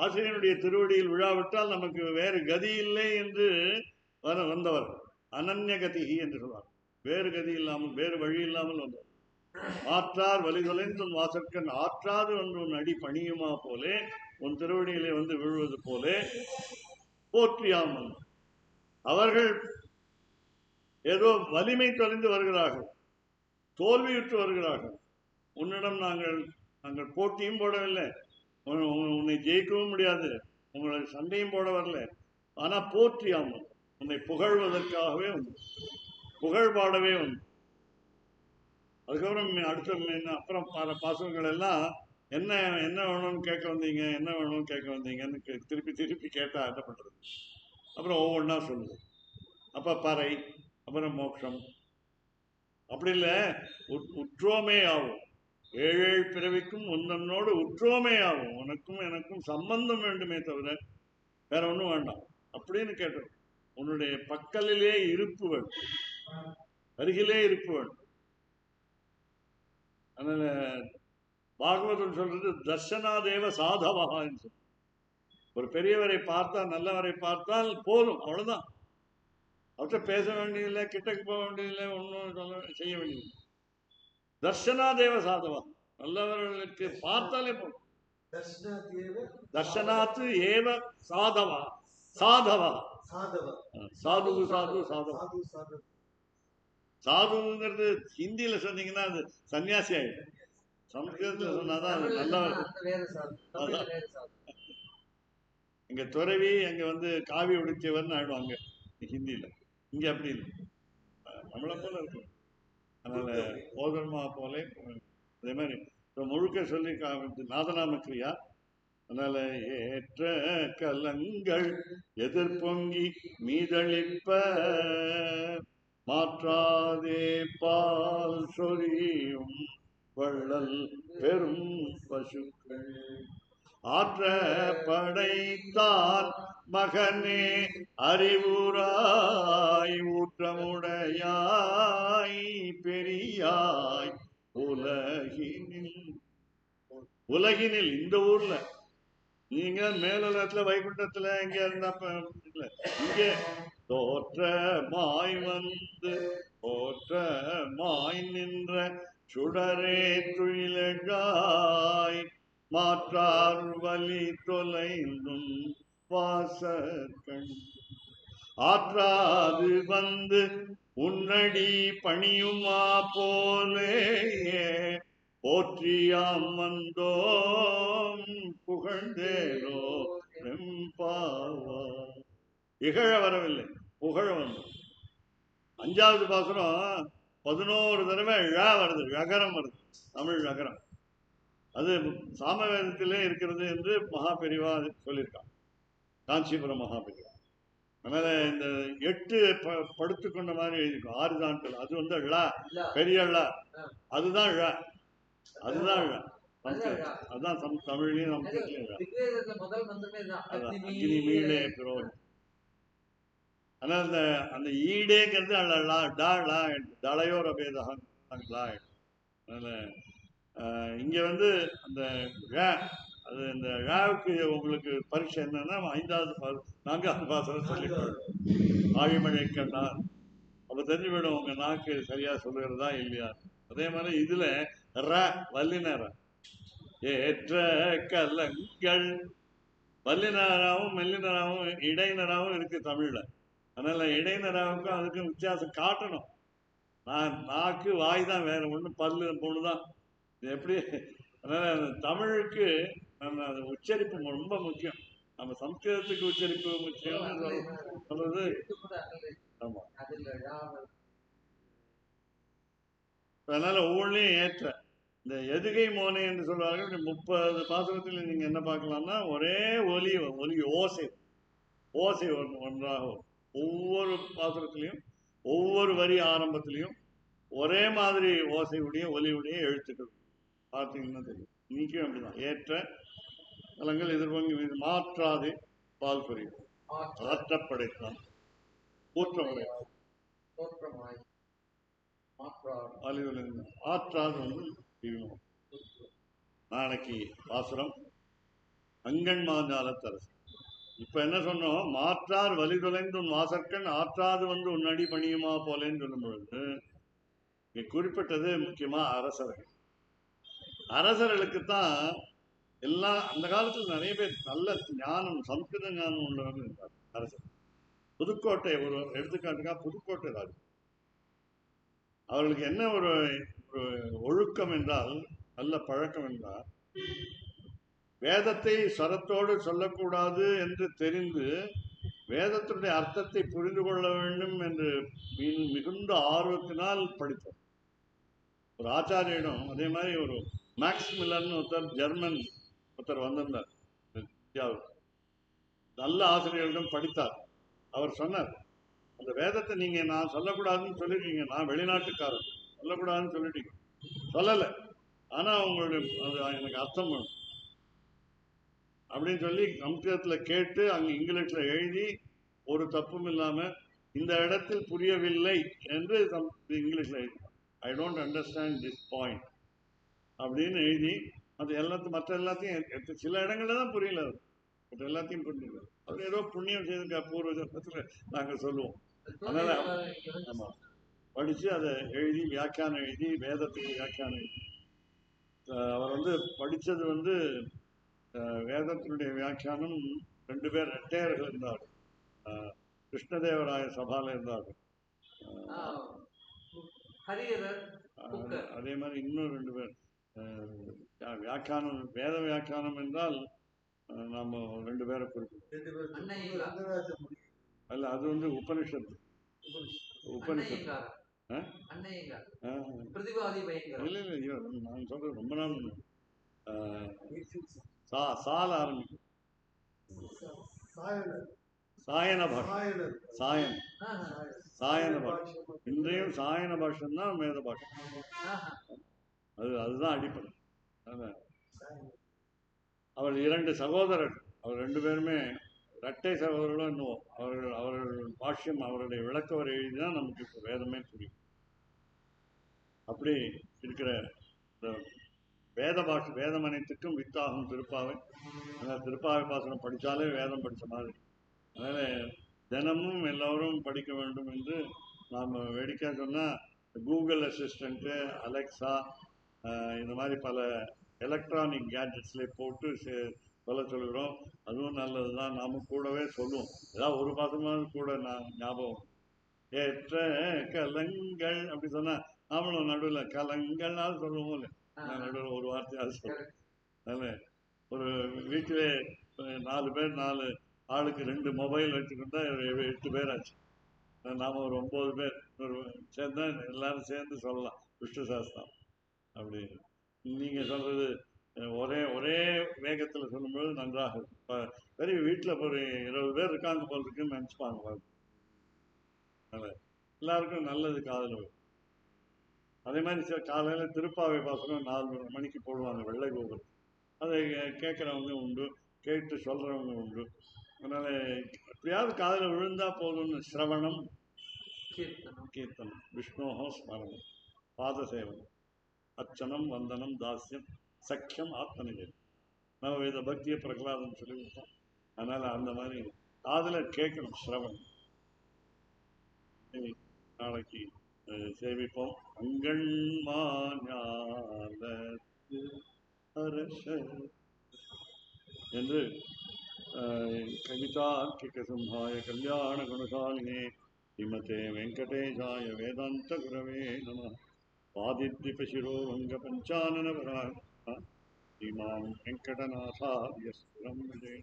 Speaker 1: ஆசிரியனுடைய திருவடியில் விழாவிட்டால் நமக்கு வேறு கதி இல்லை என்று வந்தவர். அனன்ய கதி என்று சொல்வார். வேறு கதி இல்லாமல், வேறு வழி இல்லாமல் வந்தவர். ஆற்றார் வலி தொலைந்து உன் வாசற்கண் ஆற்றாது உன் அடி பணியுமா போலே, உன் திருவடியிலே விழுவது போலே போற்றியாமல். அவர்கள் ஏதோ வலிமை தொலைந்து வருகிறார்கள், தோல்வியுற்று வருகிறார்கள். உன்னிடம் நாங்கள் போட்டியும் போடவில்லை, உன்னை ஜெயிக்கவும் முடியாது, உங்களை சண்டையும் போட வரல. ஆனா போற்றியாமல் உன்னை புகழ்வதற்காகவே புகழ் பாடவே அதுக்கப்புறம் அப்புறம் பாசங்கள் எல்லாம் என்ன வேணும்னு கேட்க வந்தீங்க, என்ன வேணும்னு கேட்க வந்தீங்கன்னு திருப்பி கேட்டா என்ன பண்றது? அப்புறம் ஒவ்வொன்றா சொல்லுது. அப்ப பறை, அப்புறம் மோட்சம். அப்படி இல்லை, உற்றோமே ஆகும். 7 பிறவிக்கும் உன்னோடு உற்றோமே ஆகும். உனக்கும் எனக்கும் சம்பந்தம் வேண்டுமே தவிர வேற ஒன்றும் வேண்டாம் அப்படின்னு கேட்டோம். உன்னுடைய பக்கலிலே இருப்பு வேண்டும், அருகிலே இருப்பு வேண்டும். அதனால பாகவதன் சொல்றது தர்சனாதேவ சாதவா என்று சொல்ற. ஒரு பெரியவரை பார்த்தால், நல்லவரை பார்த்தால் போதும், அவ்வளவுதான். அவர்கிட்ட பேச வேண்டியதில்லை, கிட்டக்கு போக வேண்டியதில்லை, ஒன்றும் செய்ய வேண்டியதில்லை. தர்ஷனாதேவ சாதவா, நல்லவர்களுக்கு பார்த்தாலே போதும். தர்ஷனாத்து ஏவ சாதவா, சாதவா, சாது சாது சாதவா. சாதுங்கிறது ஹிந்தியில சொன்னீங்கன்னா அது சன்னியாசி ஆயிடும். சமஸ்கிருதத்துல சொன்னாதான் அது நல்லவர். இங்க துறவி, அங்க காவி உடுத்தியவர்னு ஆயிடுவாங்க ஹிந்தியில. இங்க அப்படி இல்லை, நம்மளை போல இருக்கும். அதனால போதர்மா போல அதே மாதிரி முழுக்க சொல்லி நாதநாம கிரியா. அதனால ஏற்ற கலங்கள் எதிர்பொங்கி மீதளிப்ப மாற்றாதே பால் சொரியும் வள்ளல் பெரும் பசுக்கள் ஆற்ற படைத்தான் மகனே அறிவுராய் ஊற்றமுடையாய் பெரியாய் உலகினில் இந்த ஊர்ல நீங்க மேலுலகத்துல வைகுண்டத்துல எங்க இருந்தா இல்ல, இங்கே தோற்றமாய் போற்ற மாய் நின்ற சுடரே துயிலகாய் மாற்றார் வலி தொலைந்தும் வாசற்கண் ஆற்றாது வந்து உன்னடி பணியுமா போலே போற்றியாம் வந்தோம் புகழ்ந்தேரோ வெம்பாவா. இகழ வரவில்லை, புகழ வந்தோம். 5வது பாசுரம் 11 தடவை ழ வருது, ழகரம் வருது, தமிழ் ழகரம். அது சாமவேதத்திலே இருக்கிறது என்று மகாபெரிவா சொல்லியிருக்கான், காஞ்சிபுரம் மகாபெரிவா. அதனால இந்த 8 படுத்துக்கொண்ட மாதிரி எழுதிக்கும், ஹாரிசான்டல். அது வந்து ழ, பெரிய ழ, அதுதான் ழ, அதுதான் ழ. அதுதான் தமிழ்லையும் அக்னி மீளே பிரோஜ். அதனால அந்த ஈடேங்கிறது டளையோர் அபேதகம். அதனால இங்க வந்து அந்த அது இந்த ழாவுக்கு உங்களுக்கு பரீட்சை என்னன்னா 4வது பாசனம் சொல்லி ஆழிமழை கண்ணார். அப்ப தெரிஞ்சு போயிடும் உங்க நாக்கு சரியா சொல்லுகிறதா இல்லையா. அதே மாதிரி இதுல வல்லினர ஏற்ற கலங்கள் வல்லினராகவும் மெல்லினராகவும் இடையினராகவும் இருக்கு தமிழ்ல. அதனால இடையினராவுக்கும் அதுக்கும் வித்தியாசம் காட்டணும். நாக்கு வாய் தான் வேற ஒண்ணு, பல்லு 3 தான். இது எப்படி? அதனால தமிழுக்கு நம்ம உச்சரிப்பு ரொம்ப முக்கியம். நம்ம சம்ஸ்கிருதத்துக்கு உச்சரிப்பு முக்கியம் சொல்றது. ஆமா. அதனால ஒவ்வொன்றையும் ஏற்ற இந்த எதுகை மோனை என்று சொல்வார்கள். 30 பாசுரத்தில் நீங்க என்ன பார்க்கலாம்னா ஒரே ஒலி ஓசை ஒன்றாக ஒவ்வொரு பாசுரத்திலையும் ஒவ்வொரு வரி ஆரம்பத்திலையும் ஒரே மாதிரி ஓசையுடைய ஒலியுடைய எழுத்துக்கள் பார்த்தீங்கன்னா தெரியும். இன்னைக்கும் அப்படிதான். ஏற்ற கலங்கள் எதிர்பங்கு மாற்றாது பால் புரியும், ஆற்றப்படைத்தான் கூற்றமுடைத்தான் ஆற்றாது வந்து தீவிரம். நாளைக்கு பாசுரம் அங்கண் மாஞ்சாலத்தரசு. இப்ப என்ன சொன்னோம்? மாற்றார் வலி தொலைந்து உன் வாசற்கண் ஆற்றாது வந்து உன் அடி பணியுமா போலேன்னு சொல்லும் பொழுது குறிப்பிட்டது முக்கியமா அரசர்கள். அரசர்களுக்குத்தான் எல்லாம் அந்த காலத்தில் நிறைய பேர் நல்ல ஞானம், சம்ஸ்கிருத ஞானம் உள்ளவர்கள் இருந்தார் அரசர். புதுக்கோட்டை ஒரு எடுத்துக்காட்டுக்கா, புதுக்கோட்டை ராஜு அவர்களுக்கு என்ன ஒரு ஒழுக்கம் என்றால், நல்ல பழக்கம் என்றால், வேதத்தை சரத்தோடு சொல்லக்கூடாது என்று தெரிந்து வேதத்தினுடைய அர்த்தத்தை புரிந்து கொள்ள வேண்டும் என்று மிகுந்த ஆர்வத்தினால் படித்தார். ஒரு ஆச்சாரியிடம் அதே மாதிரி ஒரு மேக்ஸ் மில்லர்னு ஒருத்தர், ஜெர்மன் ஒருத்தர் வந்திருந்தார் இந்தியாவுக்கு. நல்ல ஆசிரியர்களிடம் படித்தார். அவர் சொன்னார், அந்த வேதத்தை நீங்க நான் சொல்லக்கூடாதுன்னு சொல்லிருக்கீங்க, நான் வெளிநாட்டுக்காரர், சொல்லக்கூடாதுன்னு சொல்லிட்டீங்க. சொல்லலை, ஆனா உங்களுடைய அது எனக்கு அர்த்தம் வேணும் அப்படின்னு சொல்லி சம்ஸ்கிருதத்துல கேட்டு அங்க இங்கிலீஷ்ல எழுதி ஒரு தப்பும் இல்லாம இந்த இடத்தில் புரியவில்லை என்று இங்கிலீஷ்ல எழுதி, I don't understand this point அப்படின்னு எழுதி அது மற்ற எல்லாத்தையும் சில இடங்கள்ல தான் புரியல, மற்ற எல்லாத்தையும் புரிஞ்சுக்க. அவர் ஏதோ புண்ணியம் செய்திருக்க பூர்வ ஜென்மத்துல நாங்க சொல்லுவோம். அதனால ஆமா படிச்சு அதை எழுதி வியாக்கியானம் எழுதி, வேதத்துக்கு வியாக்கியானம் எழுதி. அவர் வந்து படிச்சது வந்து வேதத்தினுடைய வியாக்கியானம் 2 பேர் ரெட்டையர்கள் இருந்தார்கள். கிருஷ்ணதேவராய சபால இருந்தார்கள். அதே மாதிரி இன்னும் 2 பேர் வியாக்கியானம், வேத வியாக்கியானம் என்றால் நாம 2 பேரை குறிப்பிட்டோம். அல்ல, அது வந்து உபனிஷத்து. இல்ல நான் சொல்றது ரொம்ப நாள் சால ஆரம்பிக்கும். சாயன பாஷம், சாயன பாஷம். இன்றையும் சாயன பாஷம் தான் வேத பாஷம். அதுதான் அடிப்படை. அவர் 2 சகோதரர்கள், அவர் 2 பேருமே இரட்டை சகோதரர்களும் என்னவோ. அவர்கள் பாஷ்யம், அவருடைய விளக்கவர் எழுதிதான் நமக்கு இப்போ வேதமே புரியும். அப்படி இருக்கிற வேதம் அனைத்துக்கும் வித்தாகும் திருப்பாவை. அதனால் திருப்பாவை பாசனம் படித்தாலே வேதம் படித்த மாதிரி. அதனால தினமும் எல்லோரும் படிக்க வேண்டும் என்று நாம் வேடிக்கை சொன்னால் கூகுள் அசிஸ்டண்ட்டு, அலெக்ஸா, இந்த மாதிரி பல எலக்ட்ரானிக் கேட்ஜெட்ஸ்லேயே போட்டு சொல்ல சொல்கிறோம். அதுவும் நல்லது தான். நாம் கூடவே சொல்லுவோம். ஏதாவது ஒரு பாசமாவது கூட நான் ஞாபகம் ஏற்ற கலங்கள் அப்படி சொன்னால் நாமளும் நடுவில் கலங்கள்னாலும் சொல்லுவோம் இல்லை, நடுவில் ஒரு வார்த்தையாவது சொல்லுவோம். அதனால் ஒரு வீட்டிலே 4 பேர் 4 ஆளுக்கு 2 மொபைல் வச்சுக்கிட்டா 8 பேர் ஆச்சு. நாம் ஒரு 9 பேர் ஒரு சேர்ந்தா எல்லாரும் சேர்ந்து சொல்லலாம் விஷ்ணு சாஸ்திரம். அப்படி நீங்கள் சொல்கிறது ஒரே ஒரே வேகத்தில் சொல்லும்போது நன்றாக இருக்கும். இப்போ பெரிய வீட்டில் ஒரு 20 பேர் இருக்காங்க போல் இருக்குன்னு நினச்சிப்பாங்க. அதனால் எல்லாருக்கும் நல்லது காதில் வரும். அதே மாதிரி காலையில் திருப்பாவை பாசனம் 4 மணிக்கு போடுவாங்க வெள்ளை கோபுரம். அதை கேட்குறவங்க உண்டு, கேட்டு சொல்கிறவங்க உண்டு. அதனால் எப்படியாவது காதில் விழுந்தால் போதும்னு சிரவணம் கீர்த்தனம் விஷ்ணோஹோ ஸ்மரணம் பாதசேவனம் அர்ச்சனம் வந்தனம் தாஸ்யம் சக்கியம் ஆத்மநிலை நவவேத பக்தியை பிரகலாதம் சொல்லி கொடுத்தோம். அதனால் அந்த மாதிரி காதில் கேட்கணும் சிரவணம். நாளைக்கு சேவிப்போம். அங்கண்மாஞால அரச என்று கவிதார்க்கிக சிம்ஹாய கல்யாண குணசாலினே ஸ்ரீமதே வெங்கடேஷாய வேதாந்த குரவே நம. வாதித்விபசிரோ வங்க பஞ்சானன ஸ்ரீமான் வெங்கடநாதாரிய சுரம் விஜய.